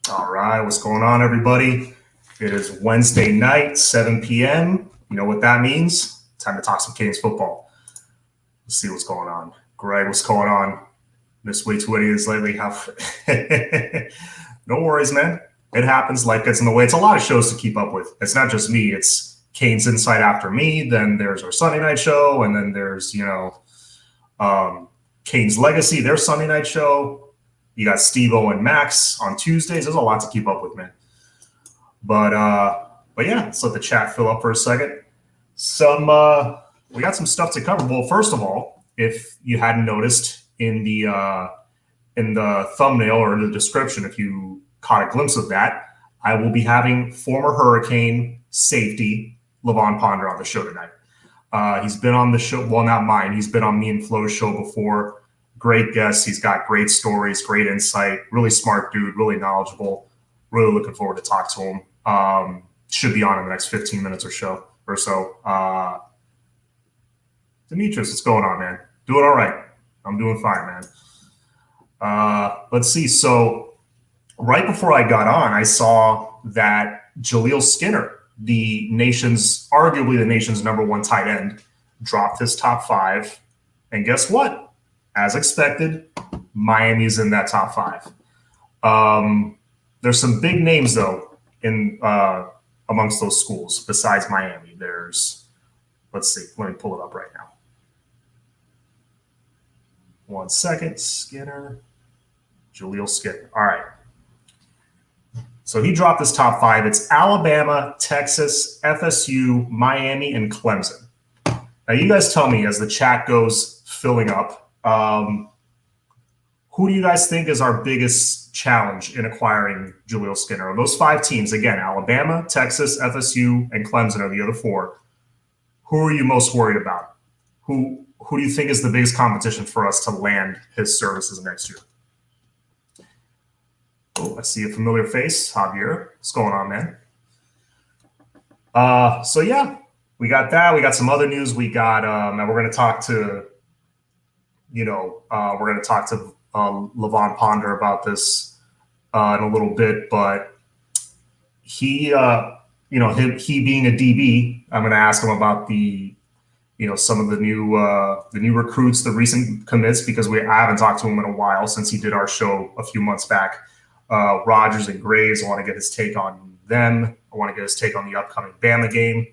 All right, what's going on, everybody? It is Wednesday night, 7 p.m. You know what that means? Time to talk some CANES football. Let's see what's going on. Greg, what's going on? Missed way too many days lately. No worries, man. It happens. Life gets in the way. It's a lot of shows to keep up with. It's not just me. It's CANES Insight after me. Then there's our Sunday night show. And then there's, CANES Legacy, their Sunday night show. You got Steve-O and Max on Tuesdays. There's a lot to keep up with, man. But yeah, let's let the chat fill up for a second. We got some stuff to cover. Well, first of all, if you hadn't noticed in the thumbnail or the description, if you caught a glimpse of that, I will be having former Hurricane safety Lovon Ponder on the show tonight. He's been on the show. Well, not mine. He's been on me and Flo's show before. Great guest. He's got great stories, great insight, really smart dude, really knowledgeable. Really looking forward to talk to him. Should be on in the next 15 minutes or so. Demetrius, what's going on, man? Doing all right. I'm doing fine, man. Let's see. So right before I got on, I saw that Jaleel Skinner, arguably the nation's number one tight end, dropped his top 5. And guess what? As expected, Miami's in that top 5. There's some big names, though, in amongst those schools besides Miami. Let's see. Let me pull it up right now. 1 second. Skinner. Jaleel Skinner. All right. So he dropped his top 5. It's Alabama, Texas, FSU, Miami, and Clemson. Now, you guys tell me as the chat goes filling up, who do you guys think is our biggest challenge in acquiring Jaleel Skinner? Of those 5 teams, again, Alabama, Texas, FSU, and Clemson are the other 4. Who are you most worried about? Who do you think is the biggest competition for us to land his services next year? Oh, I see a familiar face. Javier, what's going on, man? So yeah, we got that. We got some other news. We got, and we're going to talk to, Lovon Ponder about this in a little bit, but he being a DB, I'm going to ask him about some of the new recruits, the recent commits, because I haven't talked to him in a while since he did our show a few months back. Rogers and Graves, I want to get his take on them. I want to get his take on the upcoming Bama game.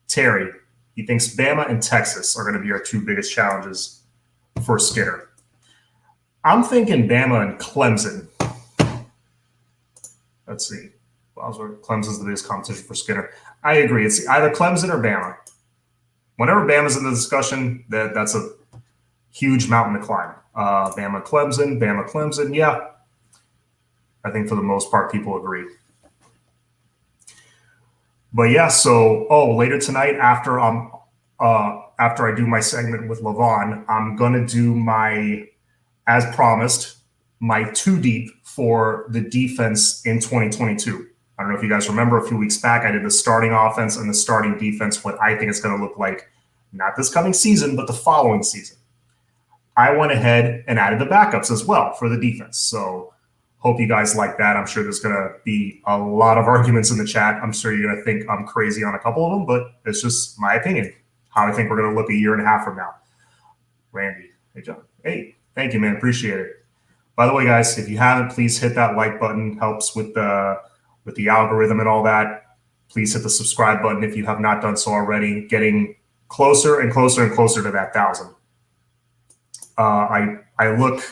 Terry, he thinks Bama and Texas are going to be our 2 biggest challenges for Skinner. I'm thinking Bama and Clemson. Let's see. Clemson's the biggest competition for Skinner. I agree. It's either Clemson or Bama. Whenever Bama's in the discussion, that's a huge mountain to climb. Bama, Clemson. Yeah. I think for the most part, people agree. But yeah, so later tonight after I do my segment with Lovon, I'm gonna do as promised, my 2 deep for the defense in 2022. I don't know if you guys remember a few weeks back, I did the starting offense and the starting defense, what I think it's going to look like, not this coming season, but the following season. I went ahead and added the backups as well for the defense. So hope you guys like that. I'm sure there's going to be a lot of arguments in the chat. I'm sure you're going to think I'm crazy on a couple of them, but it's just my opinion, how I think we're going to look a year and a half from now. Randy, hey, John. Hey, thank you, man. Appreciate it. By the way, guys, if you haven't, please hit that like button. Helps with the algorithm and all that. Please hit the subscribe button if you have not done so already. Getting closer and closer and closer to that 1,000. I look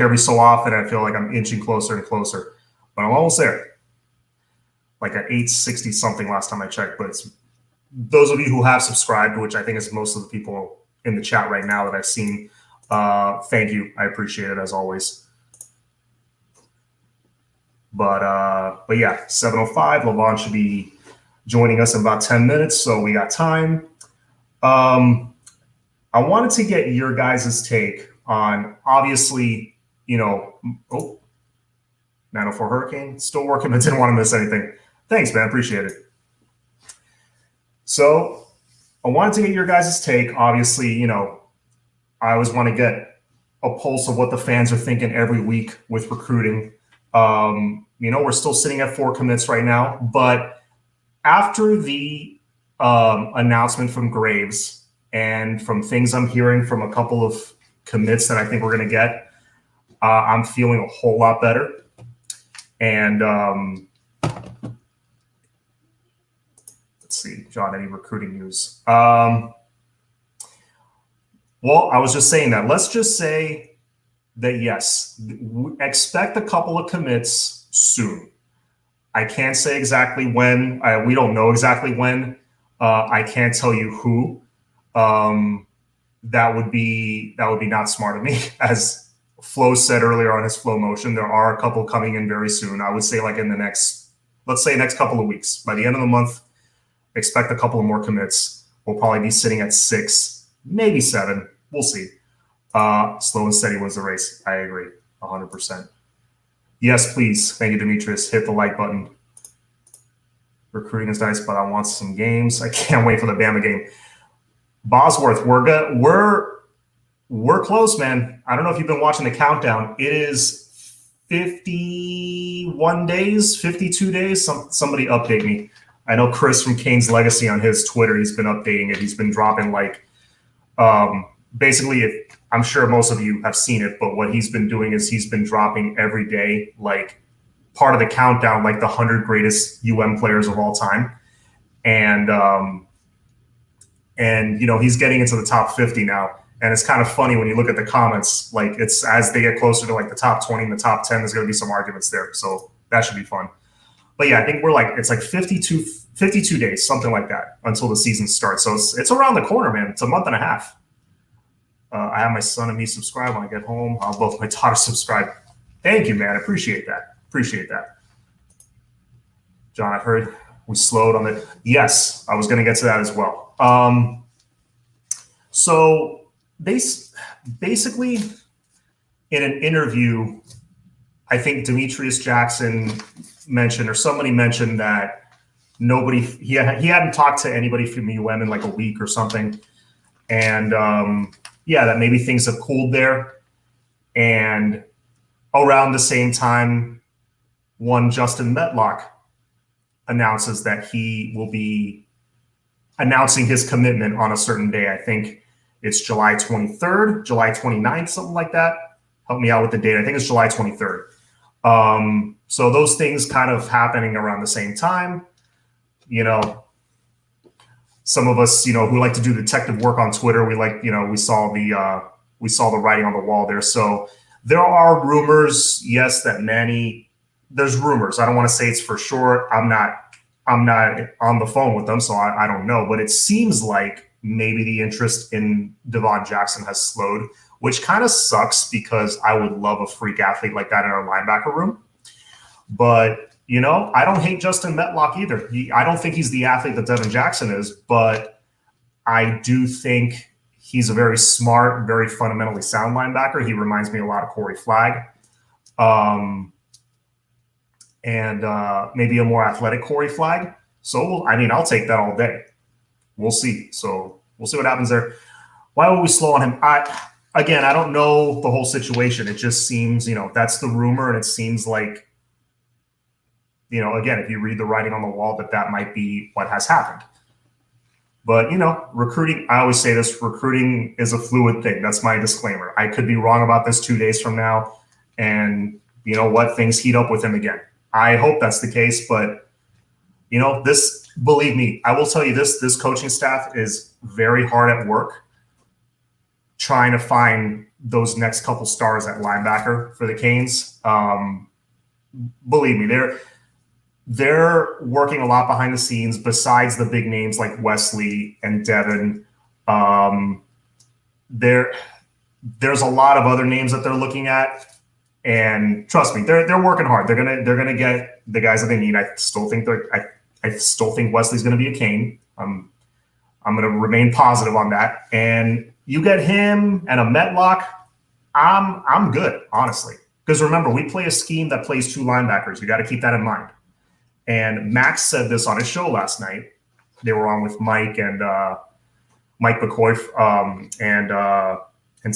every so often. I feel like I'm inching closer and closer, but I'm almost there. Like at 860 something last time I checked. But it's those of you who have subscribed, which I think is most of the people in the chat right now that I've seen. Thank you. I appreciate it as always. But yeah, 7:05. Lovon should be joining us in about 10 minutes, so we got time. I wanted to get your guys' take on, obviously, 904 Hurricane, still working, but didn't want to miss anything. Thanks, man. Appreciate it. So I wanted to get your guys' take. Obviously, I always want to get a pulse of what the fans are thinking every week with recruiting. We're still sitting at 4 commits right now, but after the announcement from Graves and from things I'm hearing from a couple of commits that I think we're going to get, I'm feeling a whole lot better. And let's see, John, any recruiting news? Well, I was just saying that. Let's just say that, yes, expect a couple of commits soon. I can't say exactly when. We don't know exactly when. I can't tell you who. That would be not smart of me. As Flo said earlier on his Flow Motion, there are a couple coming in very soon. I would say like in the next couple of weeks. By the end of the month, expect a couple of more commits. We'll probably be sitting at 6, maybe 7. We'll see. Slow and steady was the race. I agree, 100%. Yes, please. Thank you, Demetrius. Hit the like button. Recruiting is nice, but I want some games. I can't wait for the Bama game. Bosworth, we're close, man. I don't know if you've been watching the countdown. It is 51 days, 52 days. Somebody update me. I know Chris from Canes Legacy on his Twitter, he's been updating it. He's been dropping like, basically, I'm sure most of you have seen it, but what he's been doing is he's been dropping every day, like part of the countdown, like the 100 greatest players of all time. And he's getting into the top 50 now. And it's kind of funny when you look at the comments, like it's as they get closer to like the top 20 and the top 10, there's going to be some arguments there. So that should be fun. But yeah, I think it's like 52 days, something like that, until the season starts. So it's around the corner, man. It's a month and a half. I have my son and me subscribe when I get home. I'll both my daughter subscribe. Thank you, man. I appreciate that. John, I heard we slowed on it. Yes, I was going to get to that as well. So basically, in an interview, I think Demetrius Jackson mentioned, or somebody mentioned, that he hadn't talked to anybody from UM in like a week or something. And that maybe things have cooled there. And around the same time, one Justin Metlock announces that he will be announcing his commitment on a certain day. I think it's July 23rd, July 29th, something like that. Help me out with the date. I think it's July 23rd. So those things kind of happening around the same time. Some of us, who like to do detective work on Twitter, we saw the writing on the wall there. So there are rumors, yes, there's rumors. I don't want to say it's for sure. I'm not on the phone with them, so I don't know. But it seems like maybe the interest in Devon Jackson has slowed, which kind of sucks because I would love a freak athlete like that in our linebacker room. But I don't hate Justin Metlock either. I don't think he's the athlete that Devin Jackson is, but I do think he's a very smart, very fundamentally sound linebacker. He reminds me a lot of Corey Flagg, and maybe a more athletic Corey Flagg. So, I'll take that all day. We'll see. So we'll see what happens there. Why would we slow on him? I don't know the whole situation. It just seems, that's the rumor, and it seems like, again, if you read the writing on the wall, that might be what has happened. But, recruiting, I always say this, recruiting is a fluid thing. That's my disclaimer. I could be wrong about this 2 days from now, and you know what? Things heat up with him again. I hope that's the case, but, believe me, I will tell you this coaching staff is very hard at work trying to find those next couple stars at linebacker for the Canes. Believe me, they're working a lot behind the scenes besides the big names like Wesley and Devin. There's a lot of other names that they're looking at, and trust me, they're working hard. They're gonna get the guys that they need. I still think Wesley's gonna be a Cane. I'm gonna remain positive on that. And you get him and a Metlock, I'm good, honestly. Because remember, we play a scheme that plays 2 linebackers. You got to keep that in mind. And Max said this on his show last night. They were on with Mike and Mike McCoy and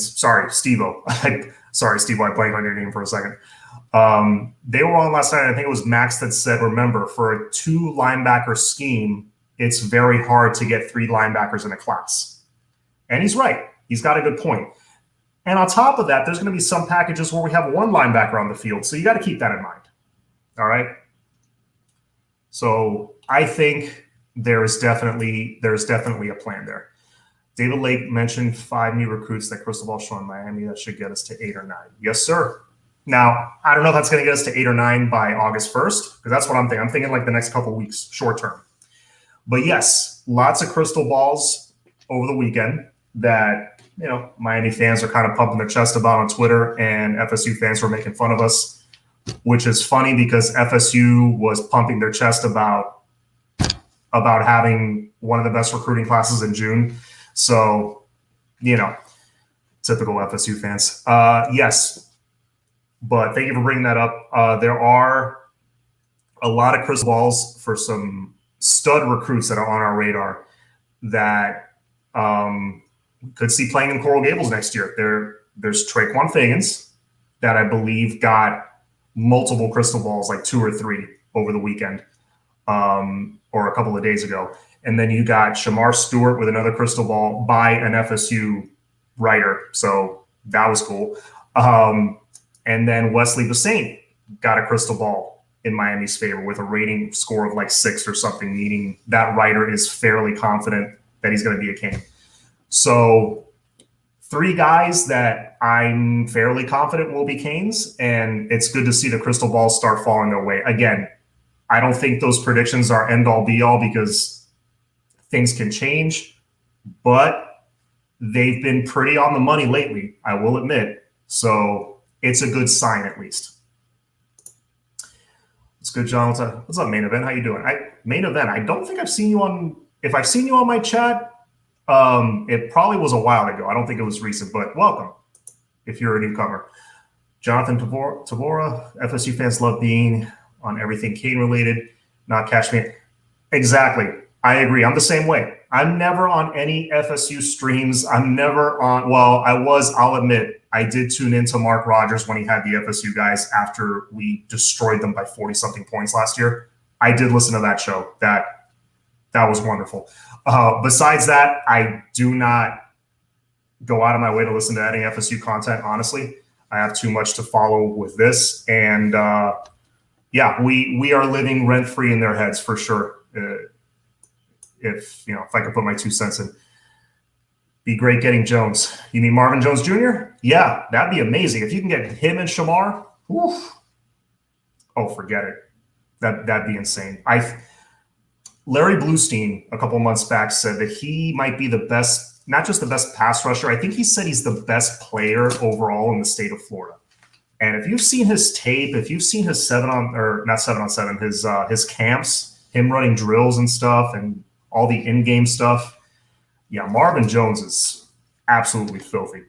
Steve-O. Sorry, Steve, I blanked on your name for a second. They were on last night. I think it was Max that said, remember, for a 2 linebacker scheme, it's very hard to get 3 linebackers in a class. And he's right. He's got a good point. And on top of that, there's going to be some packages where we have 1 linebacker on the field. So you got to keep that in mind. All right. So I think there's definitely a plan there. David Lake mentioned 5 new recruits that Crystal Ball showing Miami. That should get us to 8 or 9. Yes, sir. Now, I don't know if that's going to get us to 8 or 9 by August 1st, because that's what I'm thinking. I'm thinking like the next couple of weeks, short term. But yes, lots of crystal balls over the weekend that, Miami fans are kind of pumping their chest about on Twitter, and FSU fans were making fun of us, which is funny because FSU was pumping their chest about having one of the best recruiting classes in June. So, typical FSU fans. Yes, but thank you for bringing that up. There are a lot of crystal balls for some stud recruits that are on our radar that could see playing in Coral Gables next year. There's Traquan Fagans that I believe got multiple crystal balls, like 2 or 3 over the weekend or a couple of days ago. And then you got Shamar Stewart with another crystal ball by an FSU writer. So that was cool. And then Wesley Bassane got a crystal ball in Miami's favor with a rating score of like 6 or something, meaning that writer is fairly confident that he's going to be a Cane. So 3 guys that I'm fairly confident will be Canes, and it's good to see the crystal balls start falling their way. Again, I don't think those predictions are end-all be-all because things can change, but they've been pretty on the money lately, I will admit. So it's a good sign at least. It's good, John. What's up, Main Event? How you doing? Main Event, I don't think I've seen you on – if I've seen you on my chat, it probably was a while ago. I don't think it was recent, but welcome if you're a newcomer. Jonathan Tavora, FSU fans love being on everything Cane-related, not catch me. Exactly. I agree. I'm the same way. I'm never on any FSU streams. I'm never on – well, I'll admit, I did tune into Mark Rogers when he had the FSU guys after we destroyed them by 40-something points last year. I did listen to that show. That was wonderful. Besides that, I do not go out of my way to listen to any FSU content, honestly. I have too much to follow with this. And, we are living rent-free in their heads for sure. If I could put my 2 cents in. Be great getting Jones. You mean Marvin Jones Jr.? Yeah, that'd be amazing. If you can get him and Shamar, oof. Oh, forget it. That'd be insane. Larry Bluestein a couple months back said that he might be the best, not just the best pass rusher. I think he said he's the best player overall in the state of Florida. And if you've seen his tape, if you've seen his 7-on-7, his camps, him running drills and stuff and all the in-game stuff, yeah, Marvin Jones is absolutely filthy.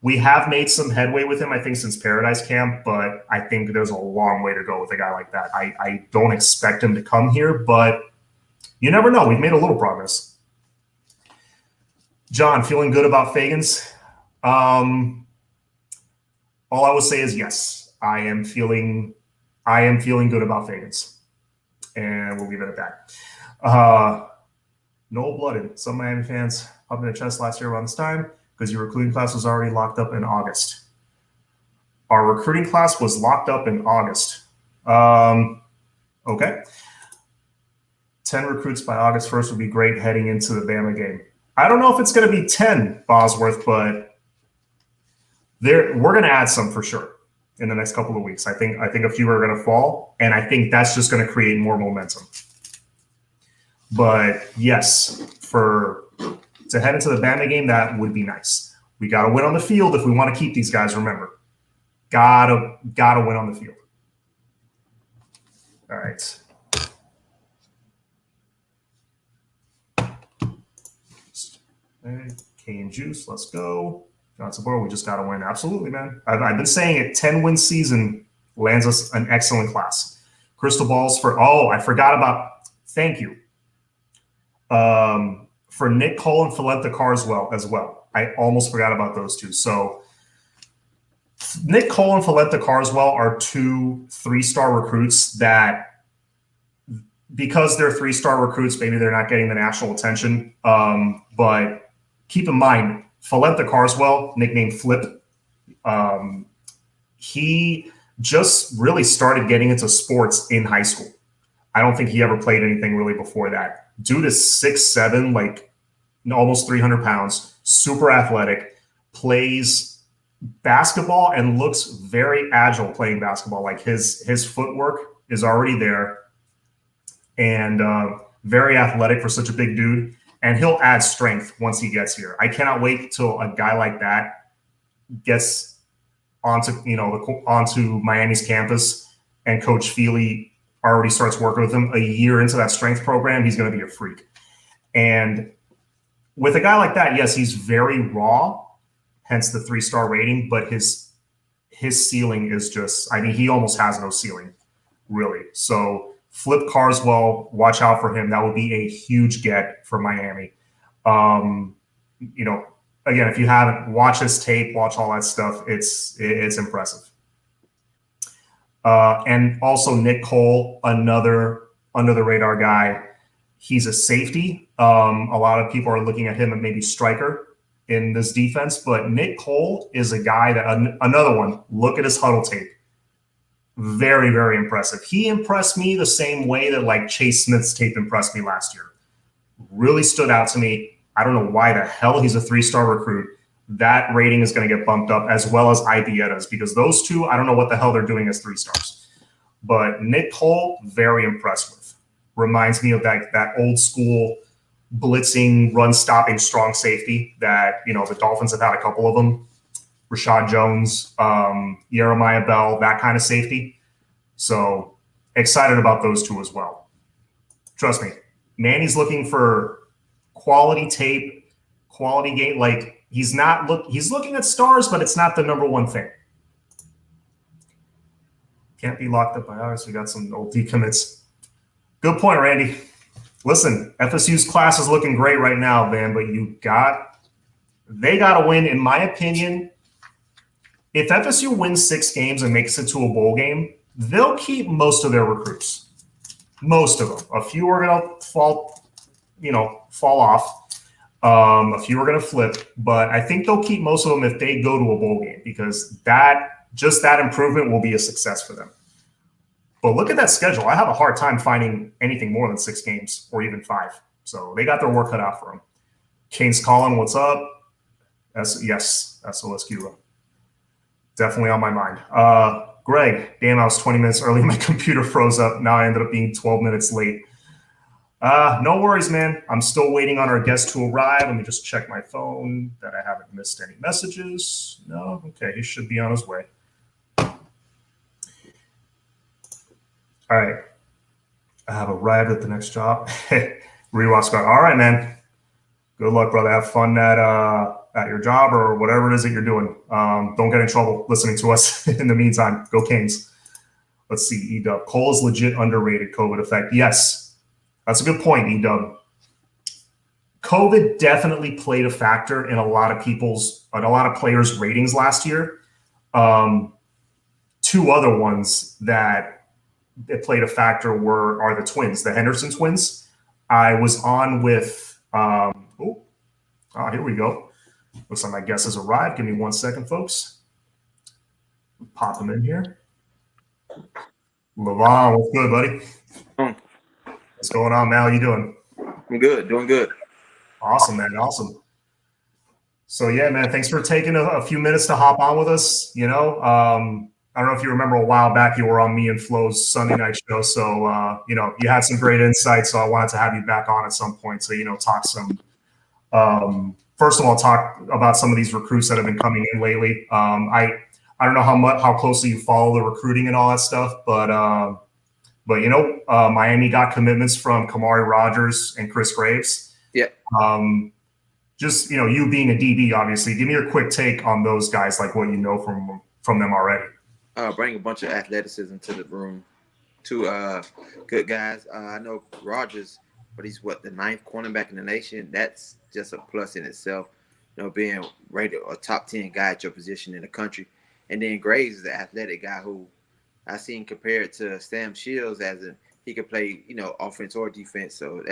We have made some headway with him, I think, since Paradise Camp, but I think there's a long way to go with a guy like that. I don't expect him to come here, but you never know. We've made a little progress. John, feeling good about Fagans? All I will say is yes. I am feeling good about Fagans. And we'll leave it at that. No-blooded. Some Miami fans pumping their chest last year around this time because your recruiting class was already locked up in August. Our recruiting class was locked up in August. Okay. 10 recruits by August 1st would be great heading into the Bama game. I don't know if it's going to be 10, Bosworth, but we're going to add some for sure in the next couple of weeks. I think a few are going to fall, and I think that's just going to create more momentum. But yes, to head into the Bama game, that would be nice. We got to win on the field if we want to keep these guys. Remember, gotta win on the field. All right. Cane Juice, let's go. John Sabor, we just got to win. Absolutely, man. I've been saying it. 10-win season lands us an excellent class. Crystal balls I forgot about. Thank you. For Nicole and Philette Carswell as well. I almost forgot about those two. So Nicole and Philette Carswell are 2 3-star recruits that, because they're 3-star recruits, maybe they're not getting the national attention. But keep in mind, Philette Carswell, nicknamed Flip, he just really started getting into sports in high school. I don't think he ever played anything really before that. Dude is 6'7", like almost 300 pounds, super athletic, plays basketball and looks very agile playing basketball. Like his footwork is already there, and very athletic for such a big dude. And he'll add strength once he gets here. I cannot wait till a guy like that gets onto Miami's campus and Coach Feely already starts working with him. A year into that strength program, he's going to be a freak. And with a guy like that, yes, he's very raw, hence the 3-star rating, but his ceiling is just, I mean, he almost has no ceiling, really. So Flip Carswell, watch out for him. That would be a huge get for Miami. Again, if you haven't, watch his tape, watch all that stuff. It's impressive. And also Nick Cole, another under the radar guy. He's a safety. A lot of people are looking at him and maybe striker in this defense, but Nick Cole is a guy that another one. Look at his huddle tape. Very, very impressive. He impressed me the same way that like Chase Smith's tape impressed me last year. Really stood out to me. I don't know why the hell he's a 3-star recruit. That rating is going to get bumped up, as well as Ibietta's, because those two, I don't know what the hell they're doing as 3 stars. But Nick Cole, very impressed with. Reminds me of that old school blitzing, run-stopping, strong safety that, the Dolphins have had a couple of them. Rashad Jones, Jeremiah Bell, that kind of safety. So excited about those two as well. Trust me, Manny's looking for quality tape, quality game. Like he's looking at stars, but it's not the number one thing. Can't be locked up by ours. We got some old decommits. Good point, Randy. Listen, FSU's class is looking great right now, man, but they got to win, in my opinion. If FSU wins 6 games and makes it to a bowl game, they'll keep most of their recruits. Most of them. A few are going to fall off. A few are going to flip, but I think they'll keep most of them if they go to a bowl game, because that improvement will be a success for them. But look at that schedule. I have a hard time finding anything more than 6 games or even 5. So they got their work cut out for them. Kane's calling, what's up? Yes, SOS Cuba. Definitely on my mind. Greg, damn, I was 20 minutes early. My computer froze up. Now I ended up being 12 minutes late. No worries, man. I'm still waiting on our guest to arrive. Let me just check my phone that I haven't missed any messages. No? Okay, he should be on his way. All right. I have arrived at the next job. Rewatch Scott. All right, man. Good luck, brother. Have fun at your job or whatever it is that you're doing. Don't get in trouble listening to us in the meantime. Go Canes. Let's see, E-Dub. Cole is legit underrated COVID effect. Yes, that's a good point, E-Dub. COVID definitely played a factor in a lot of players' ratings last year. 2 other ones that played a factor are the twins, the Henderson twins. I was on with here we go. Looks like my guest has arrived. Give me 1 second, folks. Pop him in here. Lovon, what's good, buddy? What's going on, man? How you doing? I'm good, doing good. Awesome, man. Awesome. So yeah, man, thanks for taking a few minutes to hop on with us. I don't know if you remember a while back, you were on me and Flo's Sunday night show. So, you had some great insights. So I wanted to have you back on at some point. So, talk some, first of all, talk about some of these recruits that have been coming in lately. I don't know how closely you follow the recruiting and all that stuff, but Miami got commitments from Kamari Rogers and Chris Graves. Yeah. Just, you being a DB, obviously, give me your quick take on those guys, like what you know from them already. Bring a bunch of athleticism to the room. 2 good guys. I know Rogers, but he's the 9th cornerback in the nation. That's just a plus in itself. Being rated a top 10 guy at your position in the country. And then Graves is the athletic guy who I seen compared to Sam Shields he could play, offense or defense. So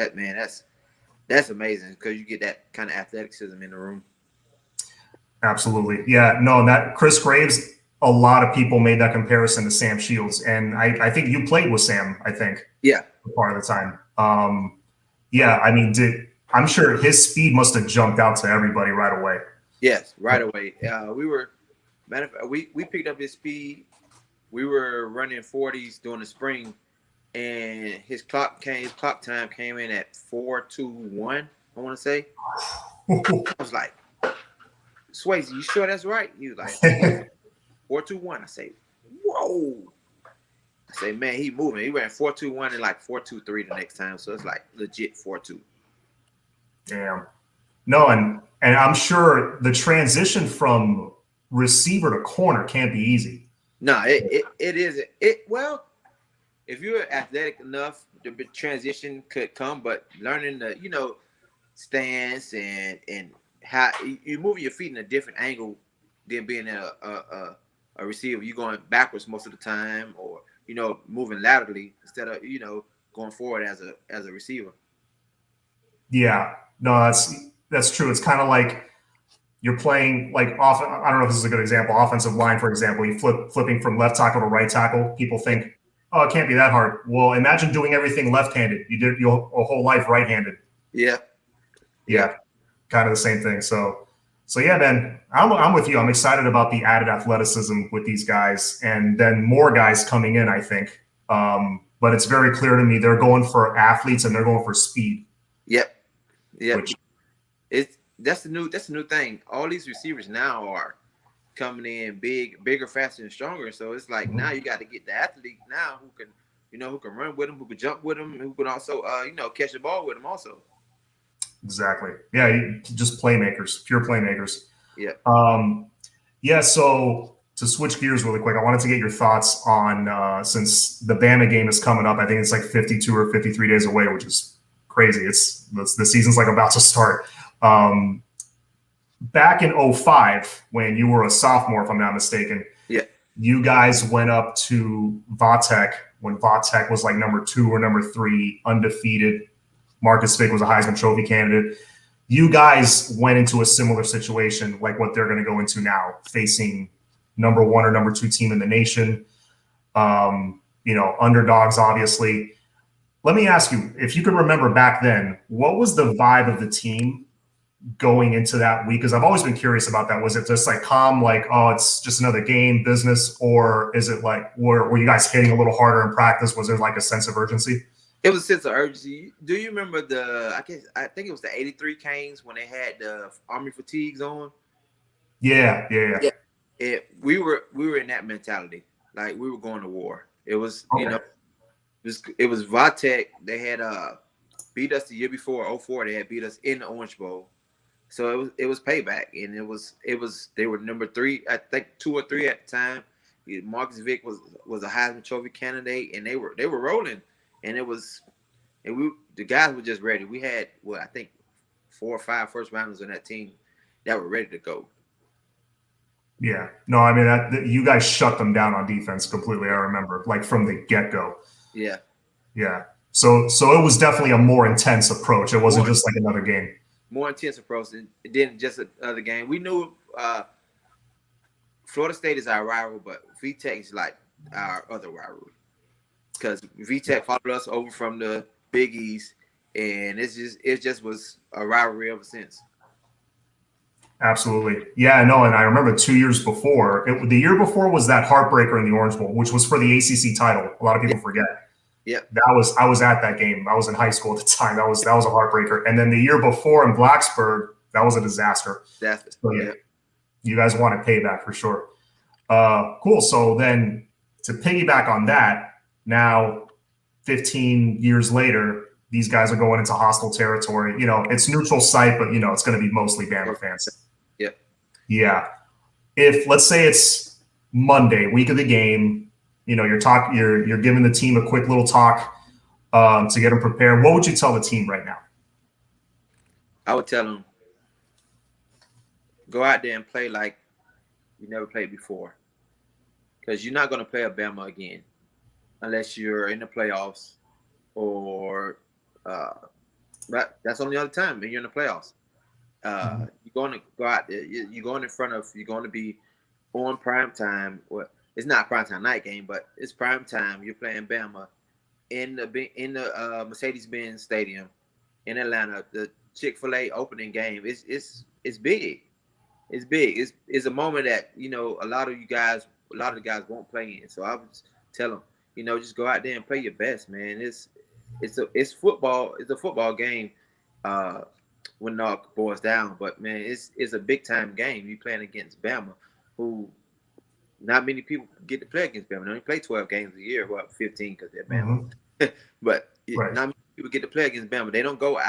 that's amazing because you get that kind of athleticism in the room. Absolutely. Yeah, no, that Chris Graves, a lot of people made that comparison to Sam Shields. And I think you played with Sam, I think. Yeah. For part of the time. Yeah, I mean, I'm sure his speed must have jumped out to everybody right away. Yes, right away. We picked up his speed. We were running 40s during the spring, and his clock time came in at 4:21. I want to say. I was like, Swayze, you sure that's right? He was like, 4:21. I say, whoa. I say, man, he moving. He ran 4:21 and like 4:23 the next time. So it's like legit 4:2. Damn. No, and I'm sure the transition from receiver to corner can't be easy. No, it isn't. Well, if you're athletic enough, the transition could come, but learning the stance and how you move your feet in a different angle than being a receiver. You're going backwards most of the time, or moving laterally instead of going forward as a receiver. Yeah, no, that's true. It's kind of like you're playing like I don't know if this is a good example. Offensive line, for example, you flipping from left tackle to right tackle. People think, oh, it can't be that hard. Well, imagine doing everything left-handed. You did your whole life right-handed. Yeah. Kind of the same thing. So yeah, man, I'm with you. I'm excited about the added athleticism with these guys, and then more guys coming in, I think. But it's very clear to me they're going for athletes and they're going for speed. Yep. That's the new thing. All these receivers now are coming in bigger, faster, and stronger. So it's like now you got to get the athlete now who can run with them, who can jump with them, who can also catch the ball with them also. Exactly. Yeah, just playmakers, pure playmakers. Yeah. Yeah. So to switch gears really quick, I wanted to get your thoughts on since the Bama game is coming up. I think it's like 52 or 53 days away, which is crazy. The season's like about to start. Back in 2005, when you were a sophomore, if I'm not mistaken, you guys went up to Vatech when Vatech was like number 2 or number 3, undefeated. Marcus Vick was a Heisman Trophy candidate. You guys went into a similar situation like what they're going to go into now, facing number 1 or number 2 team in the nation. Underdogs, obviously. Let me ask you, if you can remember back then, what was the vibe of the team going into that week? Because I've always been curious about that. Was it just like calm, like, oh, it's just another game, business, or is it like were you guys hitting a little harder in practice? Was there like a sense of urgency? It was a sense of urgency. Do you remember I think it was the 83 Canes when they had the Army fatigues on? Yeah. We were in that mentality. Like we were going to war. It was, it was Vatech. They had beat us the year before, 2004. They had beat us in the Orange Bowl. So it was payback, and they were number 3, I think 2 or 3 at the time. Marcus Vick was a Heisman Trophy candidate, and they were rolling. And the guys were just ready. We had, I think 4 or 5 first rounders on that team that were ready to go. Yeah. No, I mean, you guys shut them down on defense completely. I remember, like from the get-go. Yeah. Yeah. So it was definitely a more intense approach. It wasn't just like another game. More intense approach than just another game. We knew Florida State is our rival, but VTech is like our other rivalry. Because VTech followed us over from the Big East, and it just was a rivalry ever since. Absolutely. Yeah, no, and I remember 2 years before, the year before was that heartbreaker in the Orange Bowl, which was for the ACC title. A lot of people forget. Yeah. I was at that game. I was in high school at the time. That was a heartbreaker. And then the year before in Blacksburg, that was a disaster. So yeah, you guys wanted payback for sure. Cool. So then to piggyback on that, now 15 years later, these guys are going into hostile territory. It's neutral site, but it's going to be mostly Bama fans. Yep. Yeah. If let's say it's Monday, week of the game, you're giving the team a quick little talk to get them prepared. What would you tell the team right now? I would tell them, go out there and play like you never played before. because you're not going to play a Bama again unless you're in the playoffs or that's only other time when you're in the playoffs. You're going to go out there. You're going in front of. You're going to be on prime time. Well, it's not prime time night game, but it's prime time. You're playing Bama in the Mercedes-Benz Stadium in Atlanta. The Chick-fil-A opening game. It's big. It's big. It's a moment that a lot of the guys won't play in. So I would tell them, just go out there and play your best, man. It's football. It's a football game. When it all boils down, but man, it's a big time game. You playing against Bama, who not many people get to play against Bama. They only play 12 games a year, 15 because they're Bama. But right. Not many people get to play against Bama. They don't go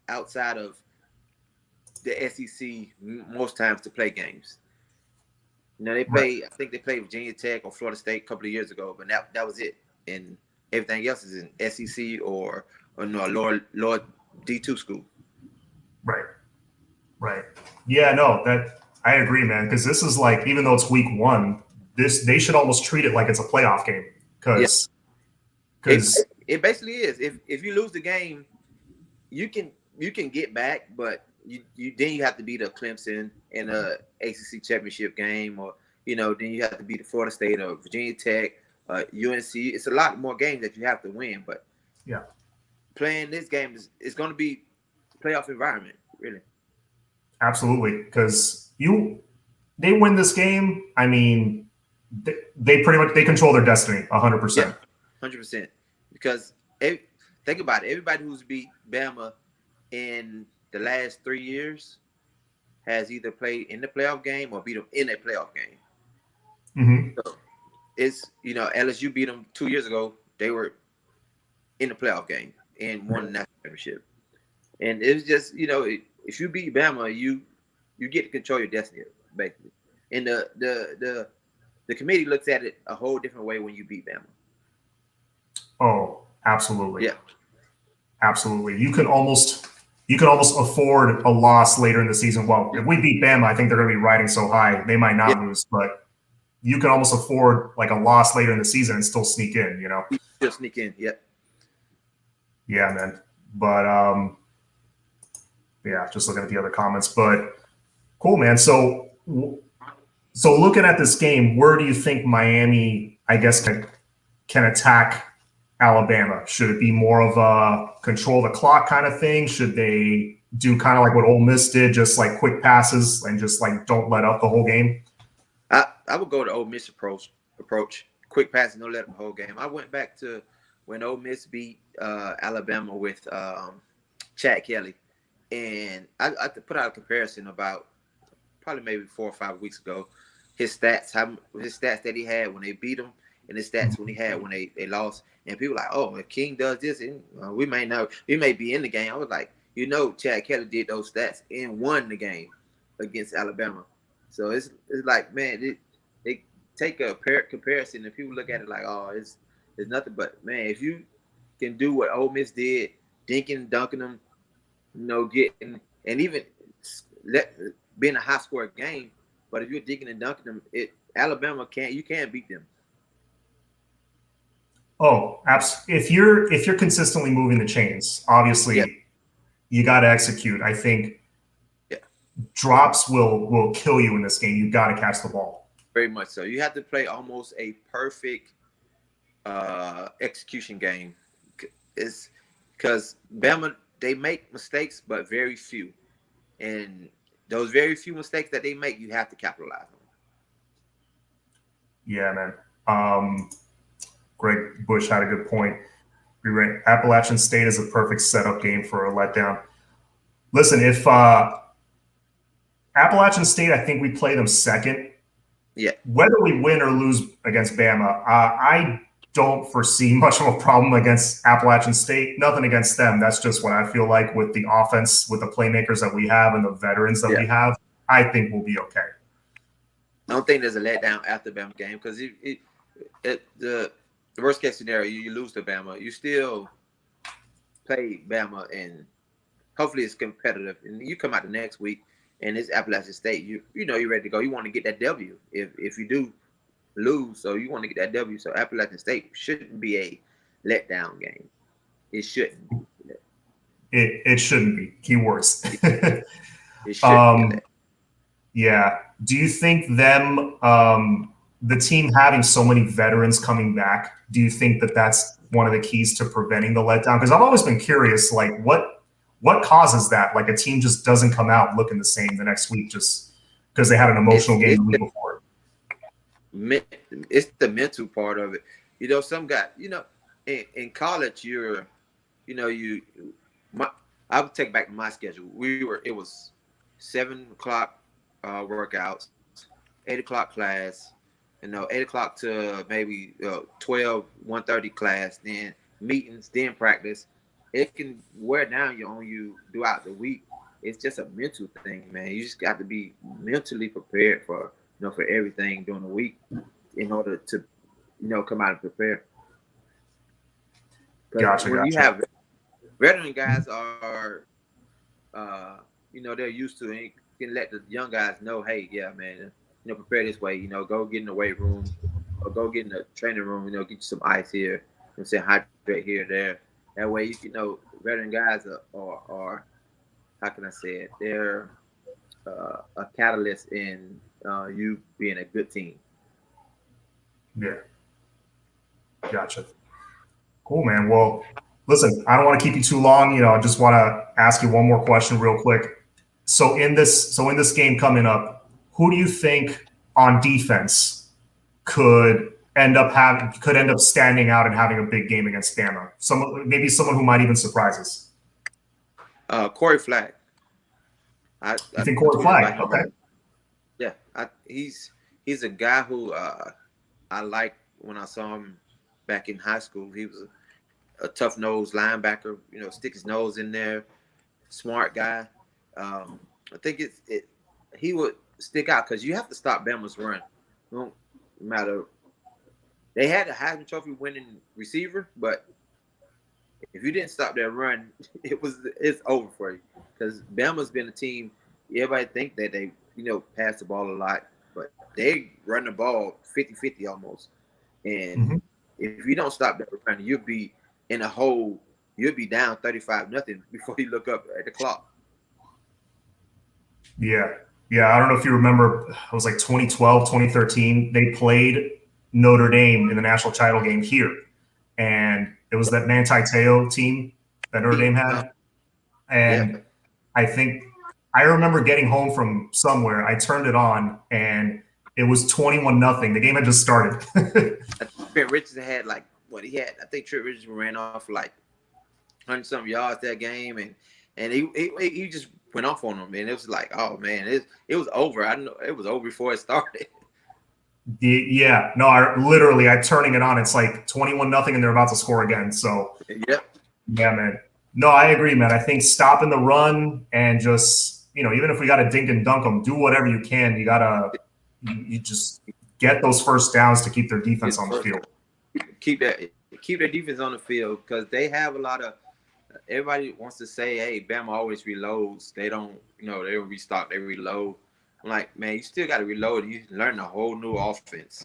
outside of the SEC most times to play games. They play. I think they played Virginia Tech or Florida State a couple of years ago, but that was it. And everything else is in SEC or no lower D2 school. Right. Yeah, no, that I agree, man. Because this is like, even though it's week 1, they should almost treat it like it's a playoff game. Because it basically is. If you lose the game, you can get back, but you have to beat a Clemson in a ACC championship game, or then you have to beat the Florida State or Virginia Tech, UNC. It's a lot more games that you have to win. But playing this game is going to be playoff environment, really. Absolutely, because they win this game. I mean, they pretty much control their destiny 100%. 100%. Because think about it, everybody who's beat Bama in the last 3 years has either played in the playoff game or beat them in a playoff game. So it's LSU beat them 2 years ago. They were in the playoff game and won the national championship. And it was just, if you beat Bama, you get to control your destiny, basically. And the committee looks at it a whole different way when you beat Bama. Oh, absolutely. Yeah. Absolutely. You could almost afford a loss later in the season. Well, if we beat Bama, I think they're going to be riding so high they might not lose, but you can almost afford like a loss later in the season and still sneak in, Still sneak in, yeah. Yeah, man. But just looking at the other comments, but cool, man. So looking at this game, where do you think Miami, I guess, can attack Alabama? Should it be more of a control the clock kind of thing? Should they do kind of like what Ole Miss did, just like quick passes and just like don't let up the whole game? I would go to Ole Miss approach. Quick passing, don't let up the whole game. I went back to when Ole Miss beat Alabama with Chad Kelly. And I put out a comparison about probably maybe 4 or 5 weeks ago. His stats that he had when they beat him, and his stats when he had when they lost. And people were like, oh, if King does this, and we may be in the game. I was like, Chad Kelly did those stats and won the game against Alabama. So it's like, man, they take a comparison and people look at it like, oh, it's nothing. But man, if you can do what Ole Miss did, dinking and dunking them, getting and even being a high score game, but if you're digging and dunking them, Alabama you can't beat them. Oh, if you're consistently moving the chains, obviously you got to execute. I think drops will kill you in this game. You got to catch the ball. Very much so. You have to play almost a perfect execution game. It's because Bama, they make mistakes, but very few. And those very few mistakes that they make, you have to capitalize on. Yeah, man. Greg Bush had a good point. Appalachian State is a perfect setup game for a letdown. Listen, if Appalachian State, I think we play them second. Yeah. Whether we win or lose against Bama, I don't foresee much of a problem against Appalachian State. Nothing against them. That's just what I feel like with the offense, with the playmakers that we have and the veterans that we have. I think we'll be okay. I don't think there's a letdown after Bama game because the worst case scenario, you lose to Bama, you still play Bama, and hopefully it's competitive. And you come out the next week, and it's Appalachian State. You're ready to go. You want to get that W if you do lose, so you want to get that W. So Appalachian State shouldn't be a letdown game. It shouldn't be. It shouldn't be. Keywords. It shouldn't be a letdown. Yeah. Do you think the team having so many veterans coming back, do you think that that's one of the keys to preventing the letdown? Because I've always been curious, like what causes that? Like a team just doesn't come out looking the same the next week just because they had an emotional game the week before. It's the mental part of it. You know, some guy, you know, in college, I would take back my schedule. It was 7 o'clock workouts, 8 o'clock class, 8 o'clock to maybe 12, 1:30 class, then meetings, then practice. It can wear down on you throughout the week. It's just a mental thing, man. You just got to be mentally prepared for everything during the week in order to, come out and prepare. When you have veteran guys are, they're used to it. You can let the young guys know, hey, yeah, man, prepare this way. Go get in the weight room or go get in the training room. Get you some ice here. Say hydrate here, there. That way, veteran guys are how can I say it? They're a catalyst in you being a good team. Yeah. Gotcha. Cool, man. Well, listen, I don't want to keep you too long. I just want to ask you one more question real quick. So in this game coming up, who do you think on defense could end up standing out and having a big game against Bama? Maybe someone who might even surprise us. Corey Flagg. You think Corey Flagg? Okay. Yeah, he's a guy who I liked when I saw him back in high school. He was a tough-nosed linebacker. Stick his nose in there. Smart guy. I think he would stick out because you have to stop Bama's run. No matter. They had a Heisman Trophy winning receiver, but if you didn't stop that run, it's over for you. Because Bama's been a team. Everybody think that they pass the ball a lot, but they run the ball 50-50 almost. And if you don't stop that run, you'll be in a hole. You'll be down 35-0 before you look up at the clock. Yeah. I don't know if you remember. It was like 2012, 2013. They played Notre Dame in the national title game here, and it was that Manti Te'o team that Notre Dame had. And I remember getting home from somewhere. I turned it on, and it was 21-0. The game had just started. Trent Richardson had I think Trent Richardson ran off for 100-something yards that game, and he just went off on them, and it was like, oh man, it was over. I know it was over before it started. Yeah, no, I turning it on. It's like 21-0, and they're about to score again. So yeah, man. No, I agree, man. I think stopping the run and just even if we got to dink and dunk them, do whatever you can. You just get those first downs to keep their defense on the field. Keep their defense on the field because they have a lot of. Everybody wants to say, "Hey, Bama always reloads. They don't, they don't restock. They reload." I'm like, man, you still got to reload. You learn a whole new offense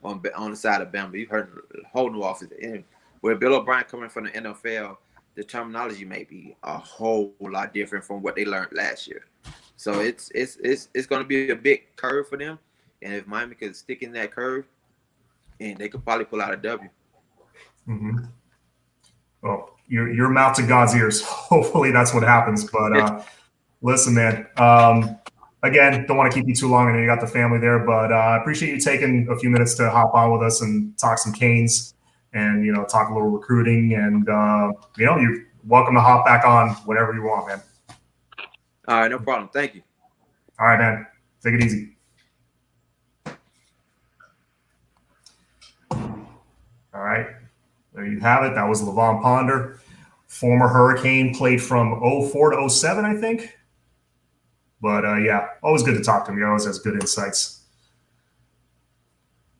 on the side of Bama. You've heard a whole new offense. And where Bill O'Brien coming from the NFL, the terminology may be a whole lot different from what they learned last year. So it's going to be a big curve for them. And if Miami could stick in that curve, and they could probably pull out a W. Mm-hmm. Well, your mouth to God's ears. Hopefully that's what happens. But listen, man. Again, don't want to keep you too long. I know you got the family there, but I appreciate you taking a few minutes to hop on with us and talk some Canes and, talk a little recruiting. And, you're welcome to hop back on whenever you want, man. All right, no problem. Thank you. All right, man. Take it easy. All right. There you have it. That was Lovon Ponder, former Hurricane, played from 04 to 07, I think. But, always good to talk to him. He always has good insights.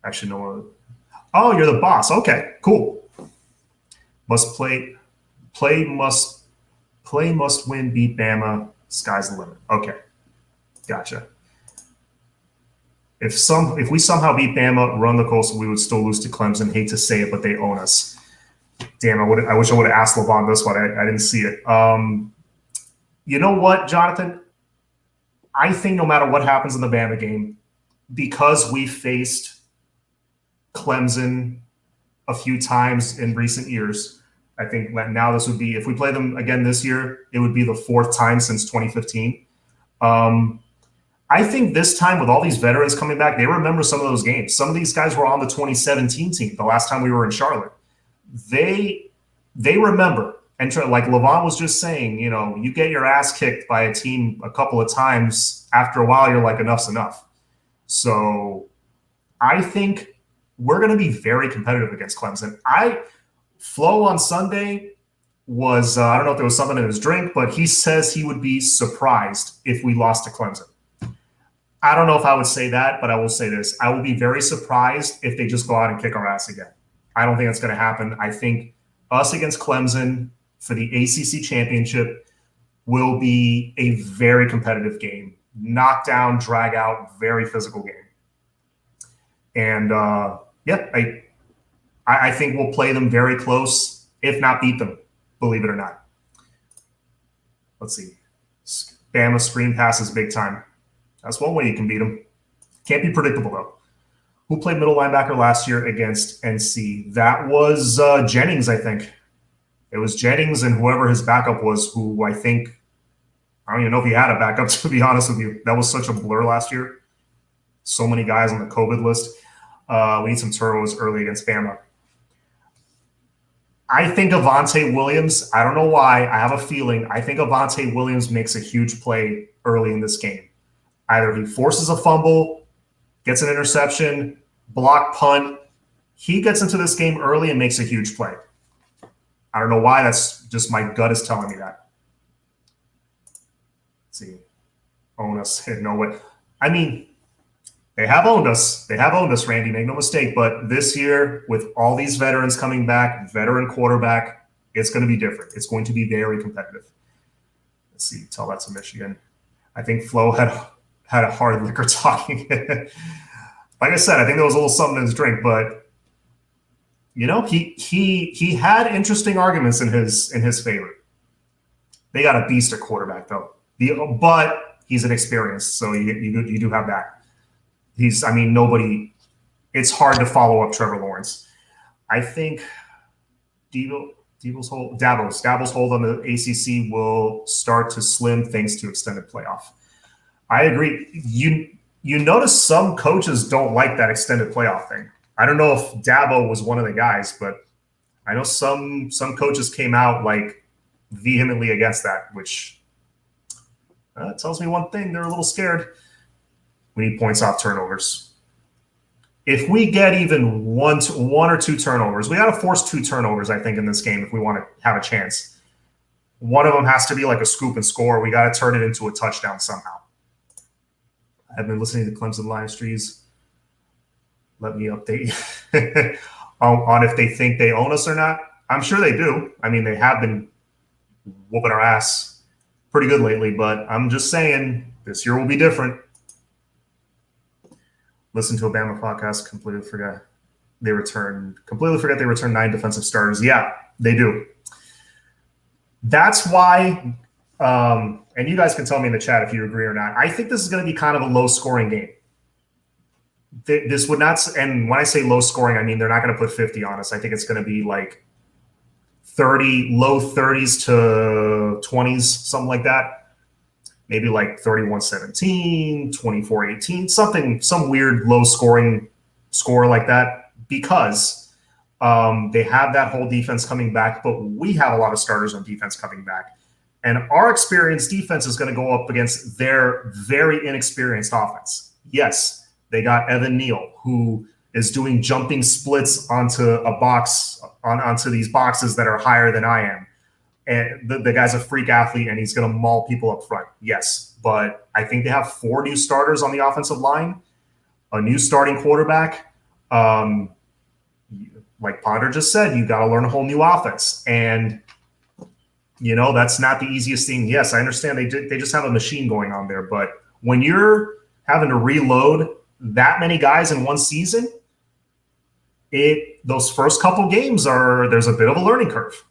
Actually, no. Oh, you're the boss. Okay, cool. Must win, beat Bama. Sky's the limit. Okay, gotcha. If we somehow beat Bama, run the coastal, we would still lose to Clemson. Hate to say it, but they own us. Damn, I wish I would have asked Lovon this one. I didn't see it. You know what, Jonathan? I think no matter what happens in the Bama game, because we faced Clemson a few times in recent years, I think now this would be, if we play them again this year, it would be the fourth time since 2015. I think this time with all these veterans coming back, they remember some of those games. Some of these guys were on the 2017 team the last time we were in Charlotte. They remember. And like Lovon was just saying, you know, you get your ass kicked by a team a couple of times. After a while, you're like, enough's enough. So I think we're going to be very competitive against Clemson. Flo on Sunday was, I don't know if there was something in his drink, but he says he would be surprised if we lost to Clemson. I don't know if I would say that, but I will say this. I will be very surprised if they just go out and kick our ass again. I don't think that's going to happen. I think us against Clemson for the ACC championship will be a very competitive game. Knockdown, drag out, very physical game. And I think we'll play them very close, if not beat them, believe it or not. Let's see. Bama screen passes big time. That's one way you can beat them. Can't be predictable, though. Who played middle linebacker last year against NC? That was Jennings, I think. It was Jennings and whoever his backup was, who I don't even know if he had a backup, to be honest with you. That was such a blur last year. So many guys on the COVID list. We need some turnovers early against Bama. I think Avante Williams, I don't know why, I have a feeling, I think Avante Williams makes a huge play early in this game. Either he forces a fumble, gets an interception, block punt. He gets into this game early and makes a huge play. I don't know why. That's just my gut is telling me that. Let's see. Own us. No way. I mean, they have owned us. They have owned us, Randy. Make no mistake. But this year, with all these veterans coming back, veteran quarterback, it's going to be different. It's going to be very competitive. Let's see. Tell that to Michigan. I think Flo had a hard liquor talking. Like I said, I think there was a little something in his drink, but you know, he had interesting arguments in his favor. They got a beast at quarterback though, but he's inexperienced, so you do have that. It's hard to follow up Trevor Lawrence. I think Dabo's hold on the ACC will start to slim thanks to extended playoff. I agree. You notice some coaches don't like that extended playoff thing. I don't know if Dabo was one of the guys, but I know some coaches came out like vehemently against that, which tells me one thing: they're a little scared. We need points off turnovers. If we get even one or two turnovers, we got to force 2 turnovers, I think, in this game if we want to have a chance. One of them has to be like a scoop and score. We got to turn it into a touchdown somehow. I've been listening to Clemson Lions Trees. Let me update you on if they think they own us or not. I'm sure they do. I mean, they have been whooping our ass pretty good lately, but I'm just saying this year will be different. Listen to a Bama podcast, completely forget they returned 9 defensive starters. Yeah, they do. That's why, and you guys can tell me in the chat if you agree or not, I think this is going to be kind of a low-scoring game. This would not, and when I say low-scoring, I mean they're not going to put 50 on us. I think it's going to be like 30, low 30s to 20s, something like that. Maybe like 31-17, 24-18, some weird low-scoring score like that, because they have that whole defense coming back, but we have a lot of starters on defense coming back. And our experienced defense is going to go up against their very inexperienced offense. Yes, they got Evan Neal, who is doing jumping splits onto onto these boxes that are higher than I am. And the guy's a freak athlete, and he's going to maul people up front. Yes, but I think they have 4 new starters on the offensive line, a new starting quarterback. Like Ponder just said, you got to learn a whole new offense. And, you know, that's not the easiest thing. Yes, I understand they just have a machine going on there. But when you're having to reload that many guys in one season, those first couple games there's a bit of a learning curve.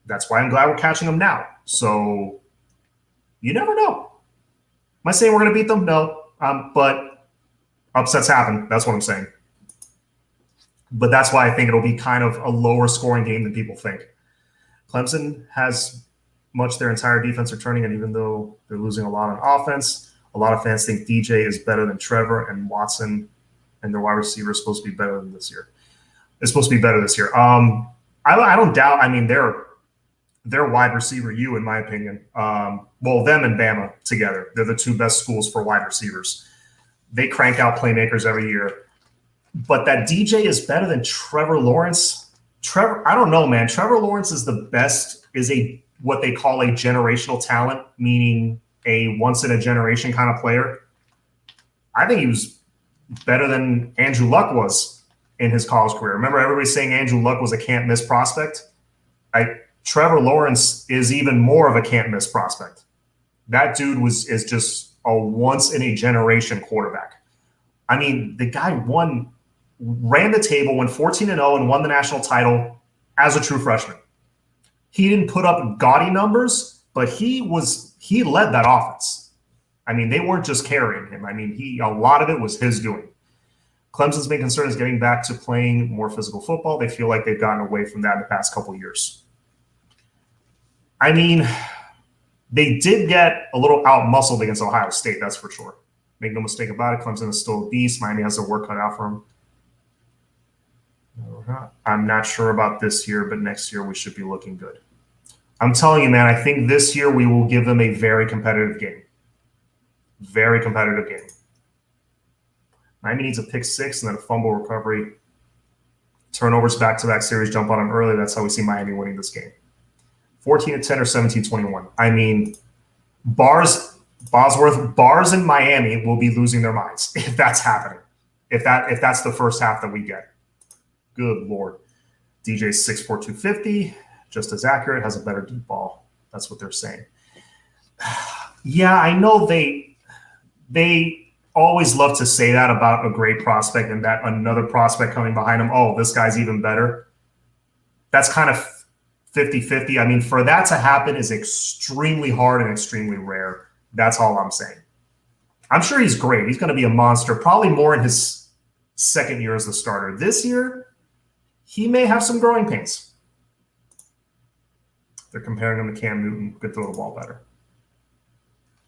That's why I'm glad we're catching them now. So you never know. Am I saying we're going to beat them? No. But upsets happen. That's what I'm saying. But that's why I think it'll be kind of a lower scoring game than people think. Clemson has much their entire defense returning, and even though they're losing a lot on offense, a lot of fans think DJ is better than Trevor, and Watson and their wide receiver is supposed to be better than this year. It's supposed to be better this year. I don't doubt. I mean, they're wide receiver in my opinion. Well, them and Bama together, they're the two best schools for wide receivers. They crank out playmakers every year. But that DJ is better than Trevor Lawrence. I don't know, man. Trevor Lawrence is the best, is what they call a generational talent, meaning a once-in-a-generation kind of player. I think he was better than Andrew Luck was in his college career. Remember, everybody saying Andrew Luck was a can't-miss prospect? Trevor Lawrence is even more of a can't-miss prospect. That dude is just a once-in-a-generation quarterback. I mean, the guy ran the table, went 14-0, and won the national title as a true freshman. He didn't put up gaudy numbers, but he led that offense. I mean, they weren't just carrying him. I mean, a lot of it was his doing. Clemson's main concern is getting back to playing more physical football. They feel like they've gotten away from that in the past couple of years. I mean, they did get a little out-muscled against Ohio State, that's for sure. Make no mistake about it, Clemson is still a beast. Miami has their work cut out for them. I'm not sure about this year, but next year we should be looking good. I'm telling you, man, I think this year we will give them a very competitive game. Very competitive game. Miami needs a pick six and then a fumble recovery. Turnovers back-to-back series, jump on them early. That's how we see Miami winning this game. 14-10 or 17-21. I mean, Bosworth and Miami will be losing their minds if that's happening. If that's the first half that we get. Good Lord. DJ's 6'4", 250, just as accurate, has a better deep ball. That's what they're saying. Yeah, I know they always love to say that about a great prospect and that another prospect coming behind him, oh, this guy's even better. That's kind of 50-50. I mean, for that to happen is extremely hard and extremely rare. That's all I'm saying. I'm sure he's great. He's going to be a monster, probably more in his second year as the starter. This year, he may have some growing pains. They're comparing him to Cam Newton. Could throw the ball better.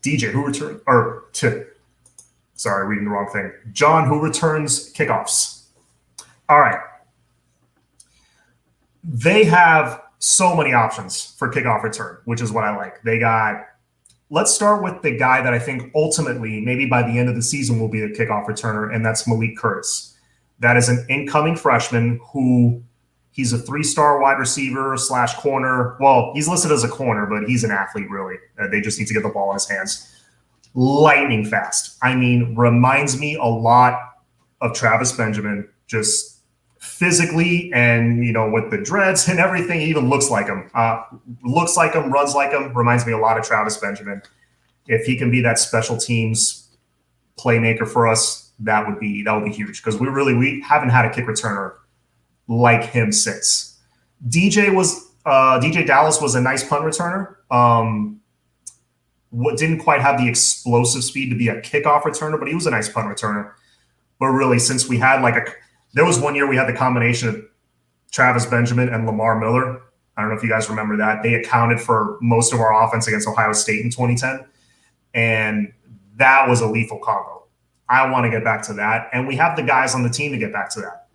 DJ, who returns? Sorry, reading the wrong thing. John, who returns kickoffs? All right. They have so many options for kickoff return, which is what I like. Let's start with the guy that I think ultimately, maybe by the end of the season, will be the kickoff returner, and that's Malik Curtis. That is an incoming freshman who he's a 3-star wide receiver / corner. Well, he's listed as a corner, but he's an athlete, really. They just need to get the ball in his hands. Lightning fast. I mean, reminds me a lot of Travis Benjamin, just physically and, with the dreads and everything. He even looks like him. Runs like him. Reminds me a lot of Travis Benjamin. If he can be that special teams playmaker for us, that would be huge, because we haven't had a kick returner like him since. DJ Dallas was a nice punt returner. Didn't quite have the explosive speed to be a kickoff returner, but he was a nice punt returner. But really, since we had there was one year we had the combination of Travis Benjamin and Lamar Miller. I don't know if you guys remember that. They accounted for most of our offense against Ohio State in 2010. And that was a lethal combo. I want to get back to that. And we have the guys on the team to get back to that.